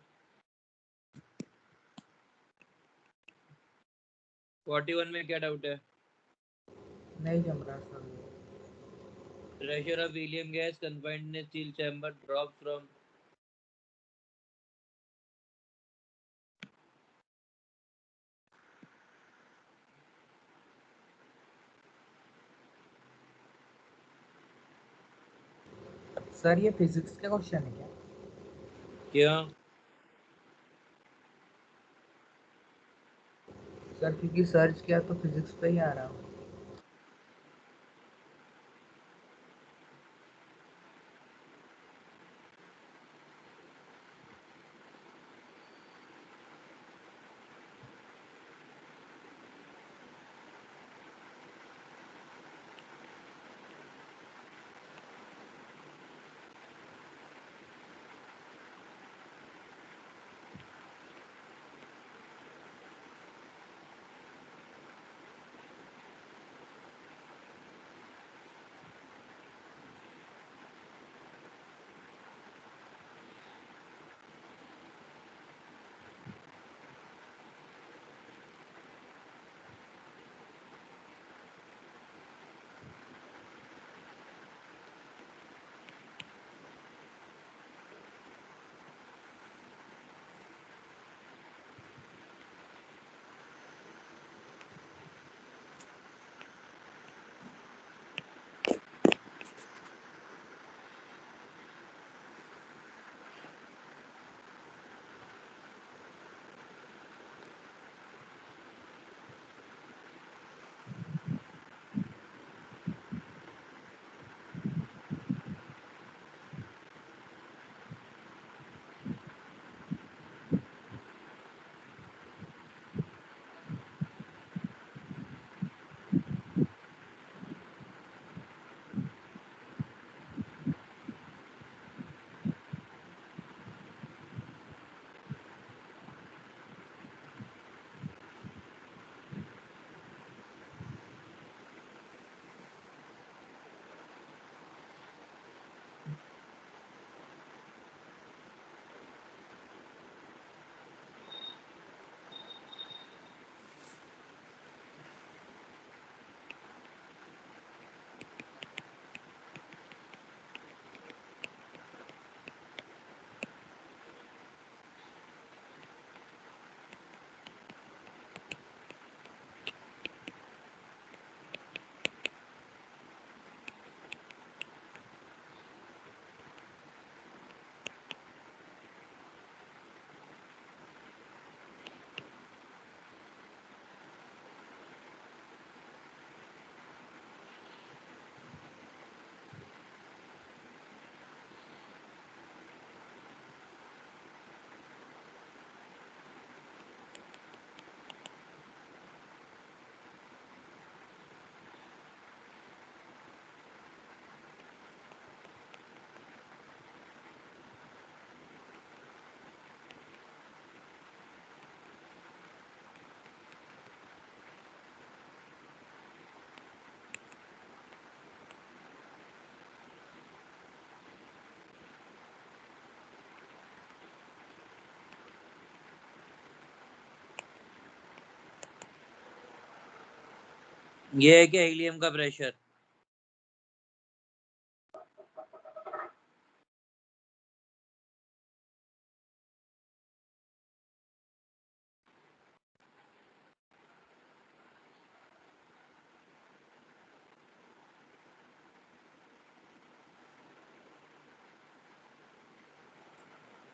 में क्या डाउट है? नहीं जम रहा sir. Pressure of helium gas confined in a steel chamber drops from sir ये फिजिक्स का क्वेश्चन है क्या? क्या? सर क्योंकि सर्च किया तो फिजिक्स पे ही आ रहा हूँ। ये है क्या हीलियम का प्रेशर?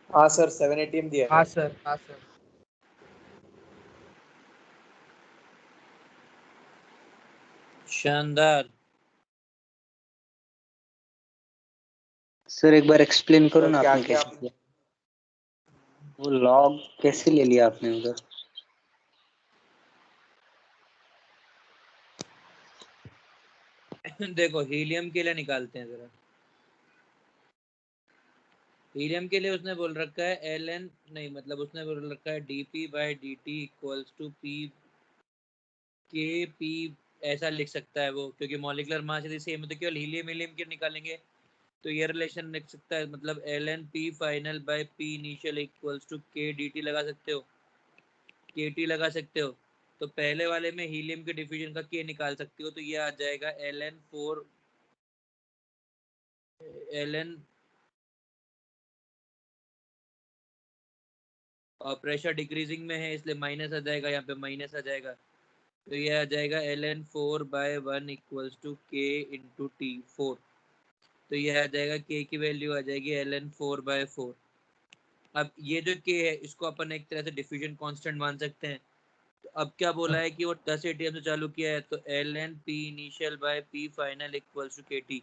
हाँ सर 7 ATM दिया है। हाँ सर, हाँ सर। शानदार। सर एक बार एक्सप्लेन करो सर ना क्या आपने क्या कैसे किया, वो लॉग कैसे ले लिया आपने उधर? देखो हीलियम के लिए निकालते हैं जरा। हीलियम के लिए उसने बोल रखा है ln, नहीं मतलब उसने बोल रखा है dp/dt इक्वल्स टू p के p, ऐसा लिख सकता है वो, क्योंकि मॉलिक्यूलर मास यदि सेम है तो केवल हीलियम हीलियम के निकालेंगे तो ये रिलेशन लिख सकता है, मतलब ln p final by p initial equals to k dt लगा सकते हो, kt लगा सकते हो। तो पहले वाले में हीलियम के डिफ्यूजन का k निकाल सकते हो, तो ये आ जाएगा ln और प्रेशर डिक्रीजिंग में है इसलिए माइनस आ जाएगा, यहाँ पे माइनस आ जाएगा, तो ये आ जाएगा ln4/1 equals to k into t 4। तो ये आ जाएगा k की वैल्यू आ जाएगी ln4/4। अब ये जो k है इसको अपन एक तरह से डिफ्यूजन कांस्टेंट मान सकते हैं। तो अब क्या बोला है कि वो 10 ATM से चालू किया है, तो ln p initial by p final equals to kt।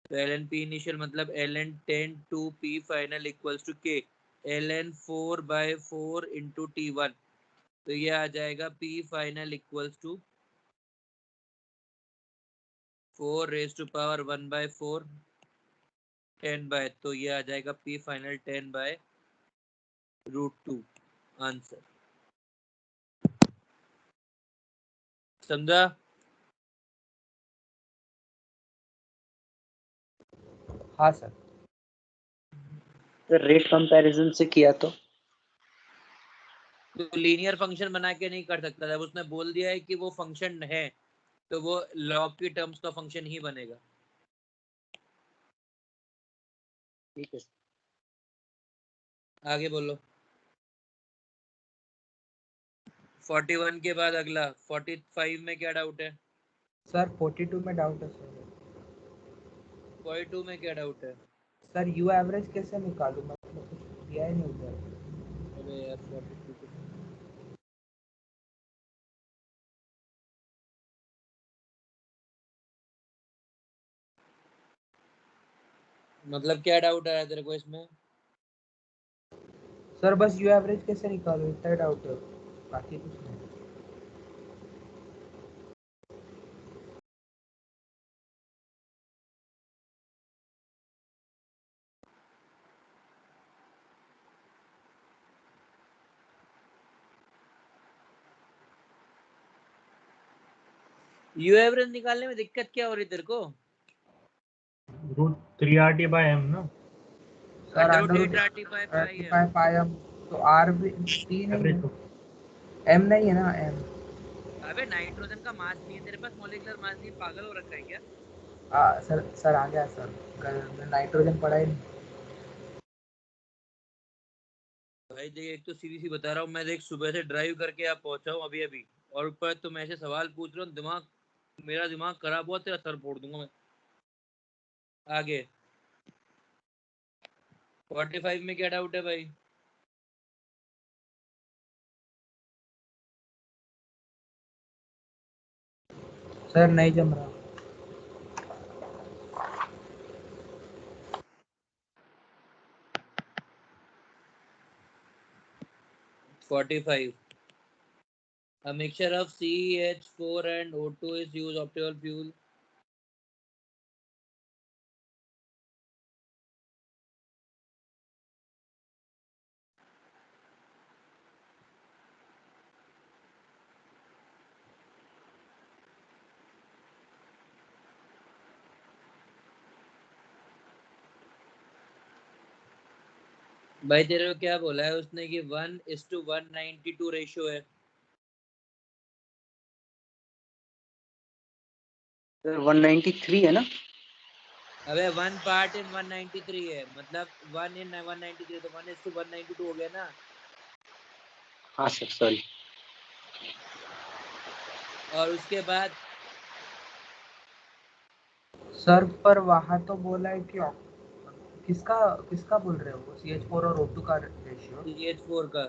तो ln p इनिशियल मतलब ln 10 to p final equals to k ln 4/4 into t1। तो ये आ जाएगा p final equals to 4 raise to power 1/4 10 by, तो ये आ जाएगा p फाइनल 10/√2 आंसर। समझा? हाँ सर। सर रेट कंपैरिजन से किया तो लीनियर फंक्शन बना के नहीं कर सकता, जब उसने बोल दिया है कि वो फंक्शन है तो वो लॉग की टर्म्स का फंक्शन ही बनेगा। ठीक है। आगे बोलो। 41 के बाद अगला 45 में क्या डाउट है? सर 42 में डाउट है सर। 42 में क्या डाउट है? सर यू एवरेज कैसे निकालूं, मतलब कुछ दिया ही नहीं उधर। अबे यार 42 के मतलब क्या डाउट आया तेरे को इसमें? सर बस यू एवरेज कैसे निकालूं इतना डाउट है, बाकी कुछ नहीं। यू एवरेज निकालने में दिक्कत क्या हो रही तेरे को? √3RT/m ना, सर अंडर अंडर रूट 8/5 पाई हम तो आर भी टी नहीं एवरेज है, तो एम नहीं है ना एम। अबे नाइट्रोजन का मास नहीं है तेरे पास, मॉलिक्यूलर मास नहीं है, पागल हो रखा है क्या? सर आ गया सर, नाइट्रोजन पड़ा ही नहीं। भाई देख, एक तो सीधी सी बता रहा हूँ मैं, देख सुबह से ड्राइव करके आप पहुंचा हूँ अभी अभी, और ऊपर तुम ऐसे सवाल पूछ रहे हो, दिमाग, मेरा दिमाग खराब हुआ, तेरा सर फोड़ दूंगा मैं। आगे 45 में क्या डाउट है भाई? सर नहीं जम रहा। 45 a mixture of CH4 and O2 is used optimal fuel. भाई तेरे को क्या बोला है उसने कि 1:192 रेशियो है? सर 193 है ना? अबे 1 पार्ट इन 193 है, मतलब 1 इन 193, तो 1:192 हो गया ना। हाँ सर सॉरी। और उसके बाद सर पर वहाँ तो बोला है कि किसका किसका बोल रहे हो, CH4 और O2 का रेशियो? CH4 का।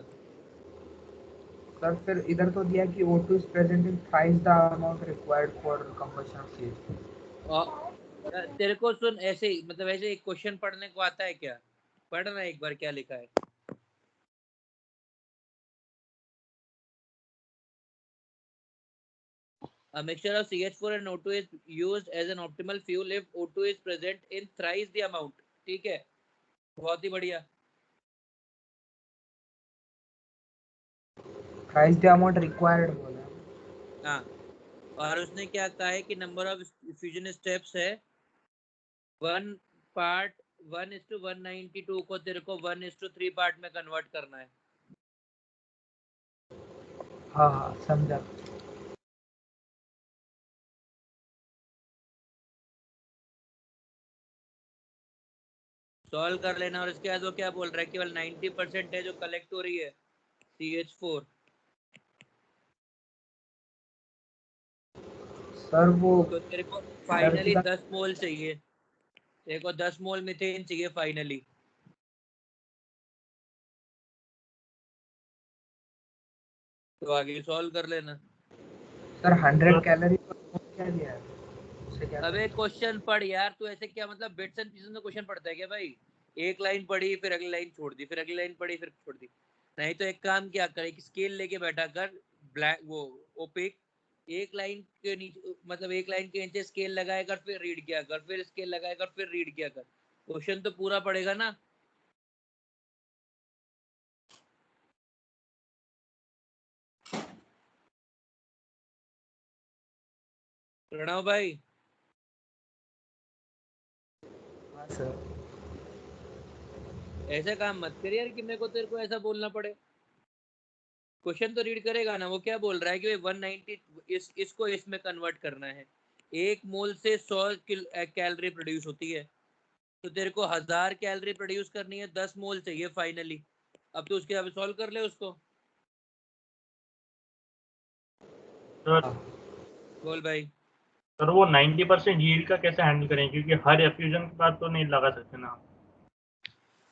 सर फिर इधर तो दिया कि O2 is present in thrice the amount required for combustion of CH4. और तेरे को सुन, ऐसे ही मतलब ऐसे एक क्वेश्चन पढ़ने को आता है क्या? पढ़ना एक बार क्या लिखा है। A mixture of CH4 and O2 is used as an optimal fuel if O2 is present in thrice the amount। ठीक है, बहुत ही बढ़िया। Thrice the amount required बोला। हाँ, और उसने क्या कहा है कि नंबर ऑफ फ्यूजन स्टेप्स है 1 पार्ट 1:192 को तेरे को 1:3 पार्ट में कन्वर्ट करना है। हाँ हाँ समझा। सॉल्व कर लेना। और इसके बाद वो क्या बोल रहा है, केवल 90% है जो कलेक्ट हो रही है CH4। सर वो तो तेरे को फाइनली 10 मोल चाहिए, तेरे को 10 मोल मीथेन चाहिए फाइनली। तो आगे सॉल्व कर लेना। सर 100 कैलोरी पर क्या दिया है, उससे क्या अबे करना? क्वेश्चन पढ़ यार, तू ऐसे क्या मतलब बिट्स एंड पीसेस में क्वेश्चन पढ़ता है क्या भाई? एक लाइन पढ़ी फिर अगली लाइन छोड़ दी, फिर अगली लाइन पढ़ी फिर छोड़ दी। नहीं तो एक काम क्या कर, एक स्केल लेके बैठा कर, ब्लैक वो ओपिक, एक लाइन के नीचे मतलब एक लाइन के नीचे स्केल लगाया कर, फिर रीड किया कर, फिर स्केल लगाया कर, फिर रीड किया कर। क्वेश्चन तो पूरा पड़ेगा ना। प्रणव भाई। हाँ सर। ऐसा काम मत कर यार कि मेरे को तेरे को ऐसा बोलना पड़े। क्वेश्चन तो रीड करेगा ना। वो क्या बोल रहा है कि 190 इसको इसमें कन्वर्ट करना है। एक मोल से 100 कैलोरी प्रोड्यूस होती है, तो तेरे को 1000 कैलोरी प्रोड्यूस करनी है, 10 मोल चाहिए फाइनली। अब तो उसके अब सॉल्व कर ले उसको। सर बोल भाई। सर वो 90% यील्ड का कैसे हैंडल करें, क्योंकि हर एफ्यूजन के बाद तो नहीं लगा सकते ना।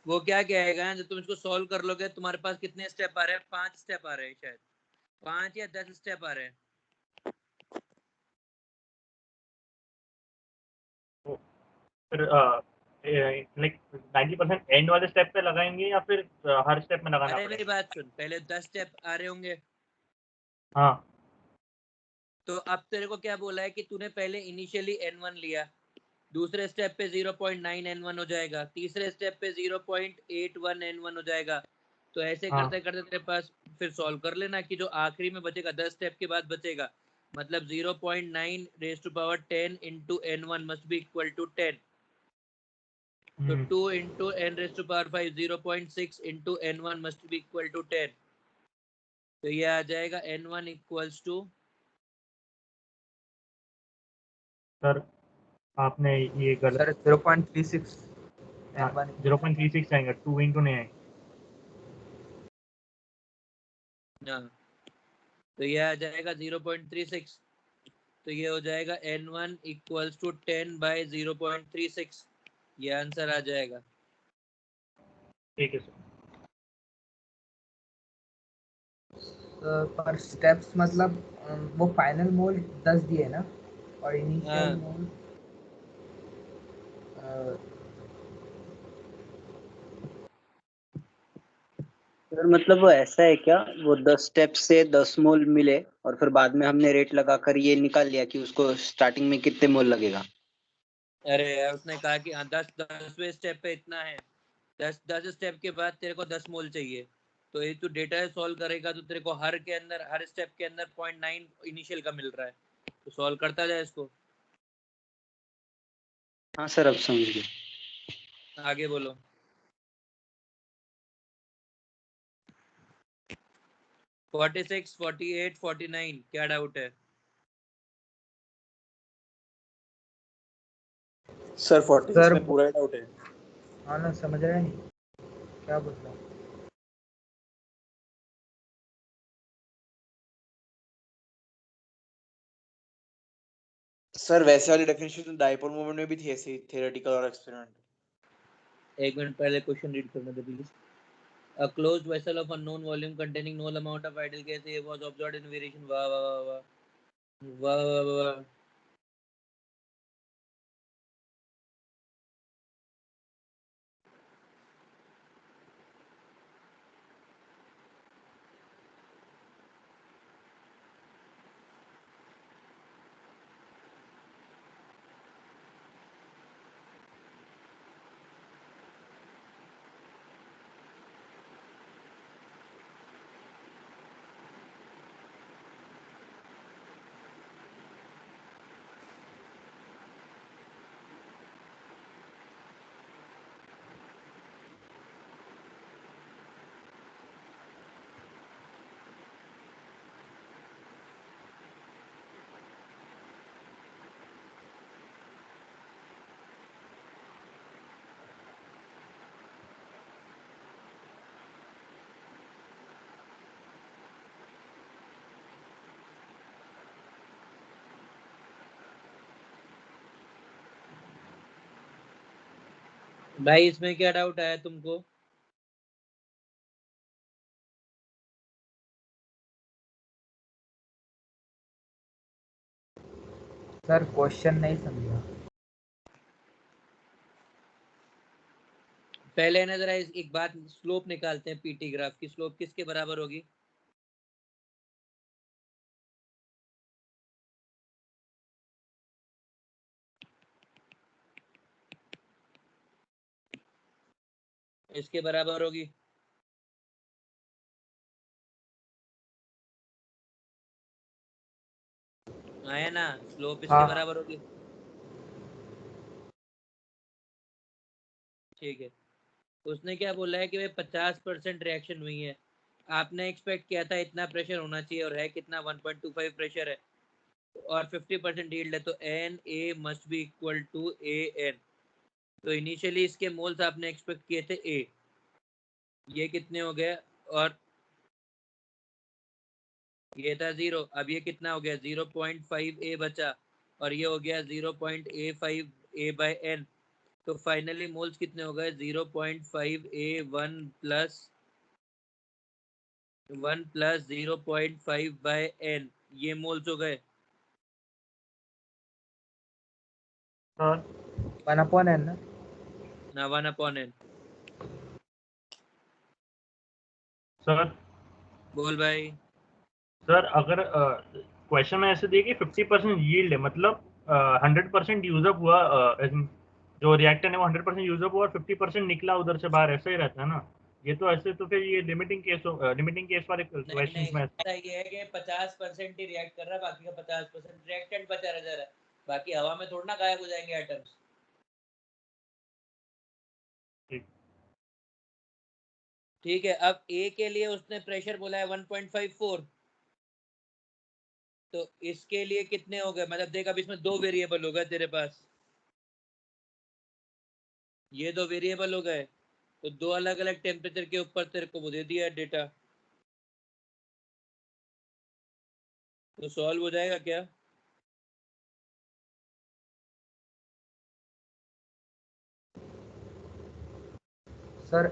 वो क्या कहेगा जब तुम इसको सॉल्व कर लोगे, तुम्हारे पास कितने स्टेप आ रहे हैं? 5 स्टेप आ रहे हैं शायद, 5 या 10 स्टेप आ रहे हैं। तो फिर लाइक 90% एंड वाले स्टेप पे लगाएंगे या फिर हर स्टेप में लगाना अरे मेरी पड़ेगा? बात सुन, पहले 10 स्टेप आ रहे होंगे। हाँ तो अब तेरे को क्या बोला है कि तूने पहले इनिशियली N1 लिया, दूसरे स्टेप पे 0.9 N1 हो जाएगा, तीसरे स्टेप पे 0.81 N1 हो जाएगा। तो ऐसे हाँ करते करते तेरे पास फिर सॉल्व कर लेना कि जो आखिरी में बचेगा 10 स्टेप के बाद बचेगा, मतलब 0.9 raise to power 10 into N1 must be equal to 10। तो 2 into n raise to power 5 0.6 into N1 must be equal to 10। तो ये आ जाएगा N1 इक्वल्स टू, सर आपने ये गलत। सर 0.36 हाँ N1 0.36 आएगा, 2 इंटू नहीं आएगा। हाँ तो ये आ जाएगा 0.36। तो ये हो जाएगा N1 इक्वल्स टू 10 बाई 0.36। ये आंसर आ जाएगा। ठीक है सर। पर स्टेप्स मतलब वो फाइनल मोल 10 दिए ना, और इनिशियल हाँ मोल सर मतलब वो ऐसा है क्या, वो 10 स्टेप से 10 मोल मिले और फिर बाद में हमने रेट लगाकर ये निकाल लिया कि उसको स्टार्टिंग में कितने मोल लगेगा? अरे यार उसने कहा कि हाँ 10वें स्टेप पे इतना है, 10 स्टेप के बाद तेरे को 10 मोल चाहिए। तो ये तू डेटा सॉल्व करेगा तो तेरे को हर के अंदर, हर स्टेप के अंदर 0.9 इनिशियल का मिल रहा है, तो सॉल्व करता जाए इसको। हाँ सर अब समझ गया। आगे बोलो। 46, 48, 49 क्या डाउट है? सर 46 सर में पूरा डाउट है। हाँ ना, समझ रहे नहीं क्या बोल रहा हूँ। सर वैसे वाली डेफिनेशन डाइपोल मोमेंट में भी थी, ऐसे थ्योरेटिकल और एक्सपेरिमेंट। एक मिनट पहले क्वेश्चन रीड करने दे please. A closed vessel of unknown volume containing no amount of idle gas air was observed in variation. वाह वाह वाह वाह वाह वाह वाह वाह। भाई इसमें क्या डाउट आया तुमको? सर क्वेश्चन नहीं समझा। पहले ना जरा एक बात, स्लोप निकालते हैं पीटी ग्राफ की। स्लोप किसके बराबर होगी? इसके बराबर होगी। आया ना, स्लोप इसके हाँ बराबर होगी। ठीक है, उसने क्या बोला है कि भाई 50% रिएक्शन हुई है। आपने एक्सपेक्ट किया था इतना प्रेशर होना चाहिए, और है कितना? 1.25 प्रेशर है और 50% यील्ड है, तो n a must be equal to a n. तो इनिशियली इसके मोल्स आपने एक्सपेक्ट किए थे ए, ये कितने हो गए? और ये था 0, अब ये कितना हो गया? 0.5 ए बचा, और ये हो गया 0.A5 ए बाय एन। तो फाइनली मोल्स कितने हो गए? 0.5 ए 1 प्लस 0.5 बाय एन, ये मोल्स हो गए। सर 1/n ना। ना 1/n। सर बोल भाई। सर अगर क्वेश्चन में ऐसे दिए कि 50% यील्ड है, मतलब 100% यूजअप हुआ, as in, जो रिएक्टर है वो 100% यूजअप हुआ और 50% निकला उधर से बाहर, ऐसा ही रहता है ना? ये तो ऐसे, तो फिर ये लिमिटिंग केस वाले नहीं क्वेश्चंस नहीं, में ऐसा ये है कि 50% ही रिएक्ट कर रहा है, बाकी का 50% रिएक्टेंट बचा रह जा रहा है। बाकी हवा में थोड़ा ना गायब हो जाएंगे एटम्स। ठीक है, अब ए के लिए उसने प्रेशर बोला है 1.54, तो इसके लिए कितने हो गए? मतलब देख, अब इसमें दो वेरिएबल हो गए तेरे पास, ये दो वेरिएबल हो गए, तो दो अलग अलग टेम्परेचर के ऊपर तेरे को वो दे दिया है डेटा। तो सॉल्व हो जाएगा क्या? सर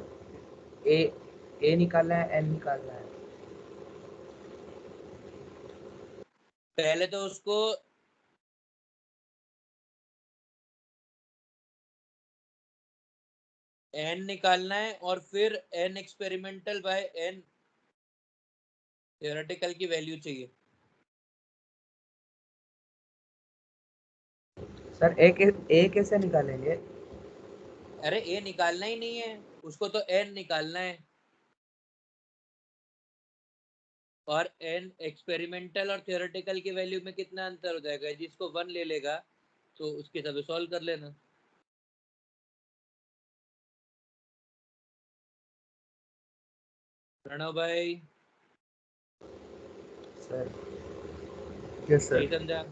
ए निकालना है, एन निकालना है। पहले तो उसको एन निकालना है, और फिर n experimental by n theoretical की वैल्यू चाहिए। सर ए कैसे निकालेंगे? अरे ए निकालना ही नहीं है उसको, तो एन निकालना है, और एन एक्सपेरिमेंटल और थ्योरेटिकल की वैल्यू में कितना अंतर हो जाएगा? जिसको 1 ले लेगा तो उसके सब सॉल्व कर लेना। प्रणव भाई सर यस नहीं सर। समझा?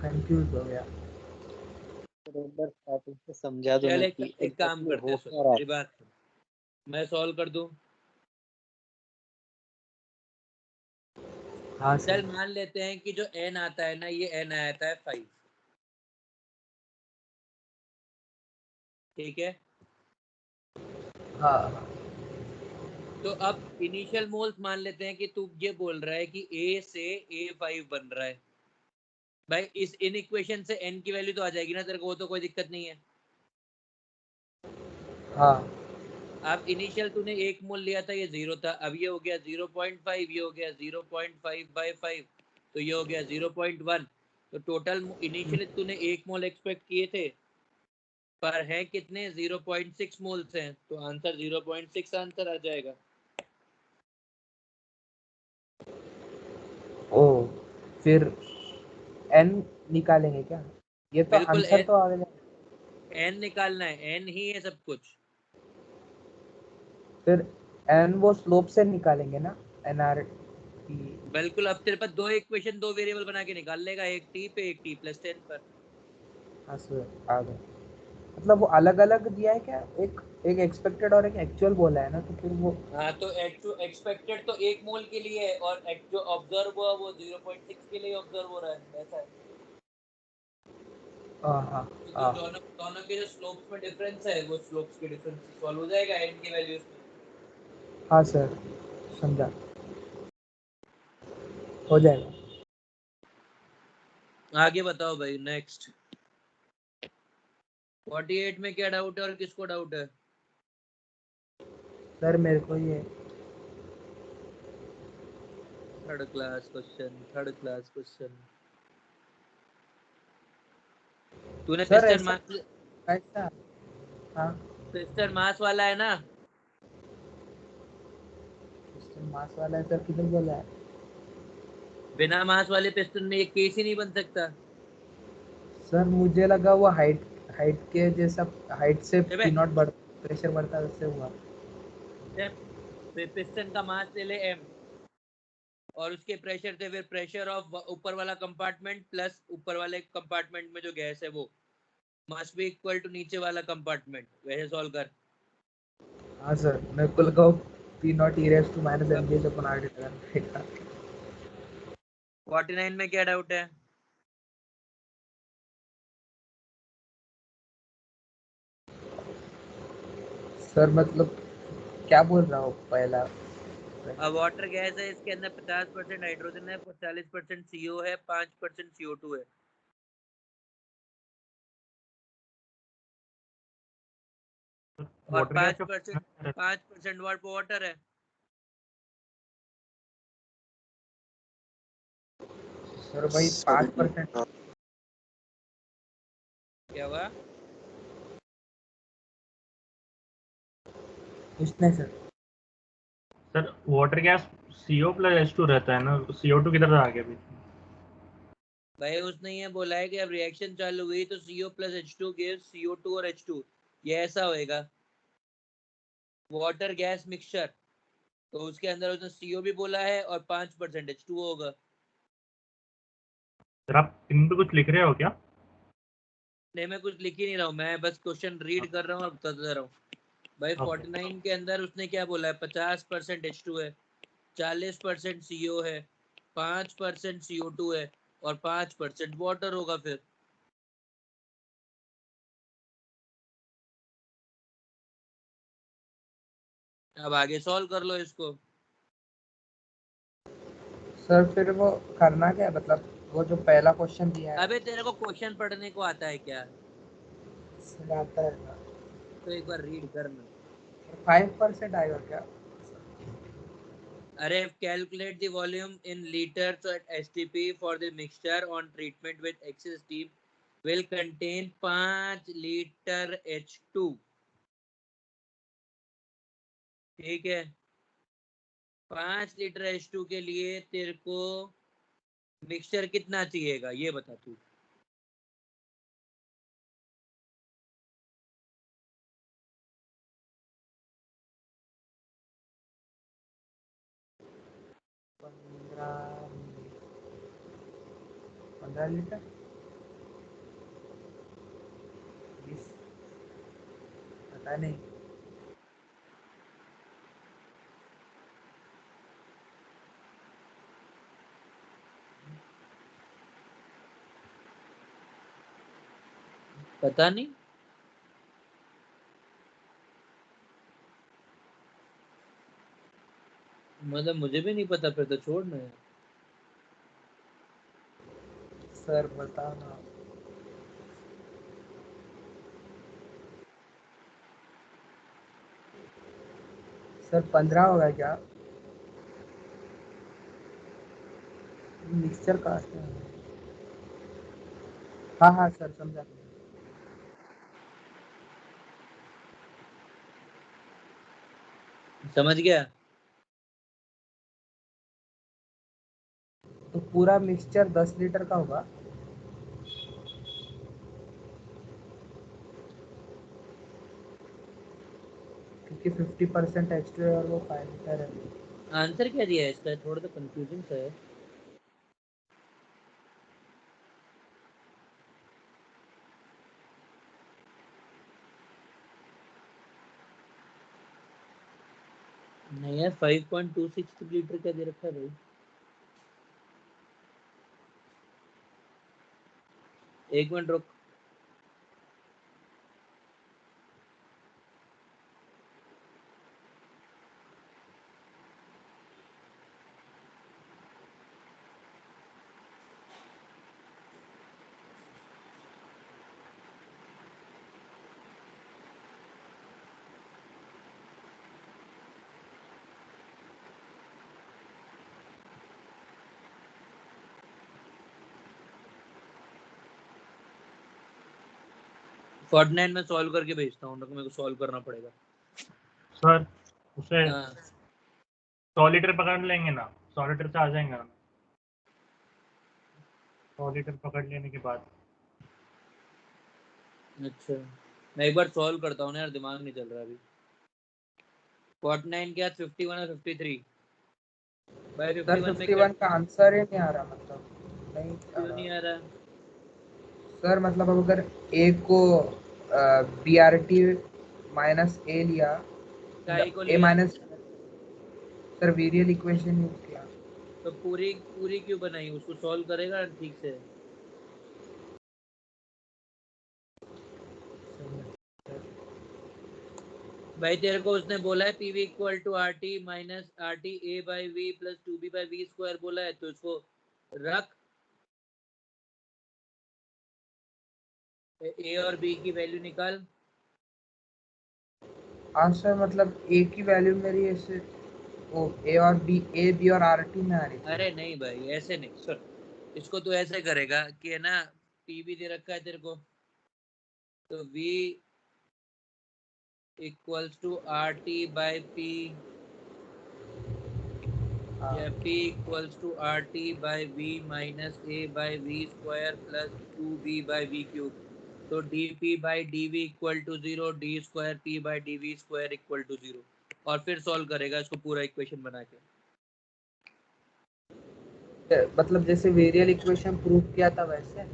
कंफ्यूज हो गया। तो एक बार स्टार्टिंग से समझा दो चल ना एक कि एक काम एग्जैक्टली करते हो हैं, क्या रहा है। मेरी बात सुन। मैं सॉल्व कर दूं। हाँ चल सर। मान लेते हैं कि जो n आता है ना, ये n आता है 5। ठीक है। हाँ तो अब इनिशियल मोल्स मान लेते हैं कि तू ये बोल रहा है कि A से A5 बन रहा है। भाई इस इन इक्वेशन से n की वैल्यू तो आ जाएगी ना तेरे को, वो तो कोई दिक्कत नहीं है। हाँ अब इनिशियल तूने 1 मोल लिया था, ये 0 था। अब ये हो गया 0.5, ये हो गया 0.5/5, तो ये हो गया 0.1। तो टोटल इनिशियली तूने 1 मोल एक्सपेक्ट किए थे, पर है कितने? 0.6 मोल्स हैं, तो आंसर 0.6 आंसर आ जाएगा। ओ, फिर n निकालेंगे क्या? ये तो बिल्कुल आंसर तो आ गया। n निकालना है, n ही है सब कुछ। फिर n वो स्लोप से निकालेंगे ना, nr t। बिल्कुल। अब तेरे पास दो इक्वेशन, दो वेरिएबल बना के निकाल लेगा, एक t पे एक t+10 पर। हाँ सर, आ गया। मतलब वो अलग अलग दिया है क्या? एक एक्सपेक्टेड और एक एक्चुअल बोला है ना, तो फिर वो हाँ, तो एक्सपेक्टेड तो 1 मोल के लिए है, और जो ऑब्जर्व हुआ वो 0.6 के लिए ऑब्जर्व हो रहा है। ऐसा है, हाँ हाँ क्योंकि हाँ दोनों दोनों के जो स्लोप्स में डिफरेंस है, वो स्लोप्स के डिफरेंस से सॉल्व हो जाएगा n की वैल्यूज में। हाँ सर, समझा, हो जाएगा। आगे बताओ भाई, नेक्स्ट। 48 में क्या डाउट है और किसको डाउट है? सर मेरे को ये थर्ड क्लास क्वेश्चन। तूने सर पिस्टन ऐसा ऐसा हाँ, मास वाला है ना? मास वाला है सर, किधर बोला है? बिना मास वाले पिस्टन में ये केस ही नहीं बन सकता। सर मुझे लगा वो हाइट हाइट के जैसा, हाइट से ए बे, पी नॉट बढ़, प्रेशर बढ़ता है, उससे हुआ। पिस्टन का मास ले ले m, और उसके प्रेशर से फिर प्रेशर ऑफ ऊपर वाला कंपार्टमेंट प्लस ऊपर वाले कंपार्टमेंट में जो गैस है वो मस्ट बी इक्वल टू नीचे वाला कंपार्टमेंट। वैसे सॉल्व कर। हाँ सर, मेरे को लगा p naught e raise to minus m g से अपॉन आर टी लगा। 49 में क्या डाउट है? सर मतलब क्या बोल रहा हूँ पहला? अब वाटर गैस है, इसके अंदर 50% हाइड्रोजन है, 40% CO है, 5% CO2 है। और वाटर गैस का 5% वाटर है। सर भाई 5%। क्या हुआ? कुछ नहीं sir. Sir water gas CO plus H2 रहता है ना, CO2 किधर आ गया अभी? भाई उसने ये बोला है कि अब रिएक्शन चालू हुई तो CO plus H2 gives CO2 और H2, ये ऐसा होएगा वाटर गैस मिक्सचर। तो उसके अंदर उसने CO भी बोला है और 5% H2 होगा। सर आप इन पे कुछ लिख रहे हो क्या? नहीं, मैं कुछ लिख ही नहीं रहा हूँ, मैं बस क्वेश्चन रीड कर रहा हूँ और बताता रहा हूँ। भाई ओके 49 के अंदर उसने क्या बोला है? 50% H2 है, 40% CO है, 5% CO2 है, और 5% वाटर होगा। फिर अब आगे सॉल्व कर लो इसको। सर फिर वो करना क्या है? मतलब वो जो पहला क्वेश्चन दिया है, अबे तेरे को क्वेश्चन पढ़ने को आता है क्या? इसमें आता है तो एक बार रीड करना। 5% आएगा क्या? अरे calculate the volume in litres at STP for the mixture on treatment with excess steam will contain 5 litre H2। ठीक है, 5 लीटर H2 के लिए तेरे को मिक्सचर कितना चाहिएगा ये बता तू। पंद्रह लीटर। है नहीं। पता नहीं, मतलब मुझे भी नहीं पता, फिर तो छोड़ना है। सर बताना। सर 15 होगा क्या? मिक्सचर का हाँ हाँ सर समझा। समझ गया। तो पूरा मिक्सचर 10 लीटर का होगा। क्योंकि 50% एक्स्ट्रा और वो 5 लीटर है। आंसर क्या दिया है इसका? थोड़ा तो कंफ्यूजिंग सा है। नहीं यार, 5.26 लीटर क्या दे रखा है भाई? एक मिनट रुक। फोर्टनाइट में सॉल्व करके भेजता हूँ, मेरे को सॉल्व करना पड़ेगा। सर उसे हाँ 100 लीटर पकड़ लेंगे ना, 100 लीटर से आ जाएंगे ना। 100 लीटर पकड़ लेने के बाद अच्छा, मैं एक बार सॉल्व करता हूँ ना यार, दिमाग नहीं चल रहा अभी। 49 क्या 51 और 53 भाई? सर 51 में क्या 51 का आंसर ही नहीं आ रहा, मतलब नहीं आ क्यों रहा। नहीं आ रहा? सर मतलब अब अगर ए को BRT माइनस ए लिया, काई को ए लिया माइनस, सर वेरियल इक्वेशन यूज किया। तो पूरी पूरी क्यों बनाई? उसको सॉल्व करेगा ठीक से। भाई तेरे को उसने बोला है PV equal to are T minus R T A by V plus 2b by we square बोला है, तो इसको रख, ए और बी की वैल्यू निकाल। हाँ सर मतलब ए की वैल्यू मेरी ऐसे वो ए और बी, ए बी और RT में आ रही थी। अरे नहीं भाई, ऐसे नहीं सुन, इसको तू ऐसे करेगा कि है ना, पीवी दे रखा है तेरे को, तो v equals to are t by p हाँ या p equals to are t by v minus a by we square plus 2b by v cube. तो dp by dv equal to 0, d square p by dv square equal to 0, और फिर सॉल्व करेगा इसको पूरा इक्वेशन बना के। मतलब जैसे वेरियल इक्वेशन प्रूव किया था वैसे।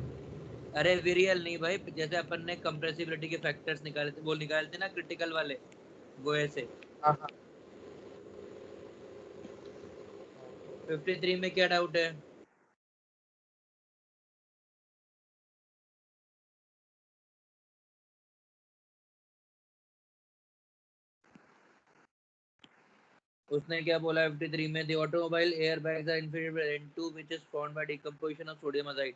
अरे वेरियल नहीं भाई, जैसे अपन ने कंप्रेसिबिलिटी के फैक्टर्स निकाले थे, वो निकाले थे ना क्रिटिकल वाले, वो ऐसे। हाँ हाँ 53 में क्या डाउट है? उसने क्या बोला 53 में? The automobile air bags are infilled with N2 which is formed by decomposition of sodium azide.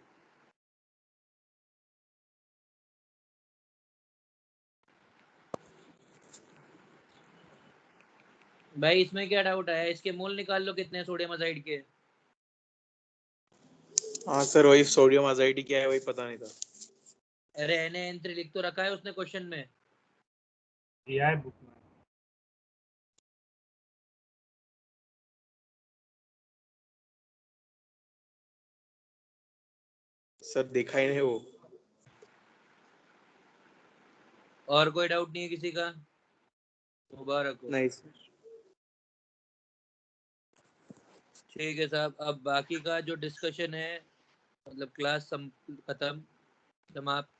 भाई इसमें क्या डाउट है? इसके मोल निकाल लो कितने सोडियम अजाइड के। हाँ सर, वही सोडियम अजाइड क्या है वही पता नहीं था। अरे Na3 लिख तो रखा है उसने क्वेश्चन में। दिया है बुक में। सर देखा ही नहीं वो। और कोई डाउट नहीं है किसी का? मुबारक हो। नहीं सर। ठीक है साहब, अब बाकी का जो डिस्कशन है, मतलब क्लास खत्म, समाप्त।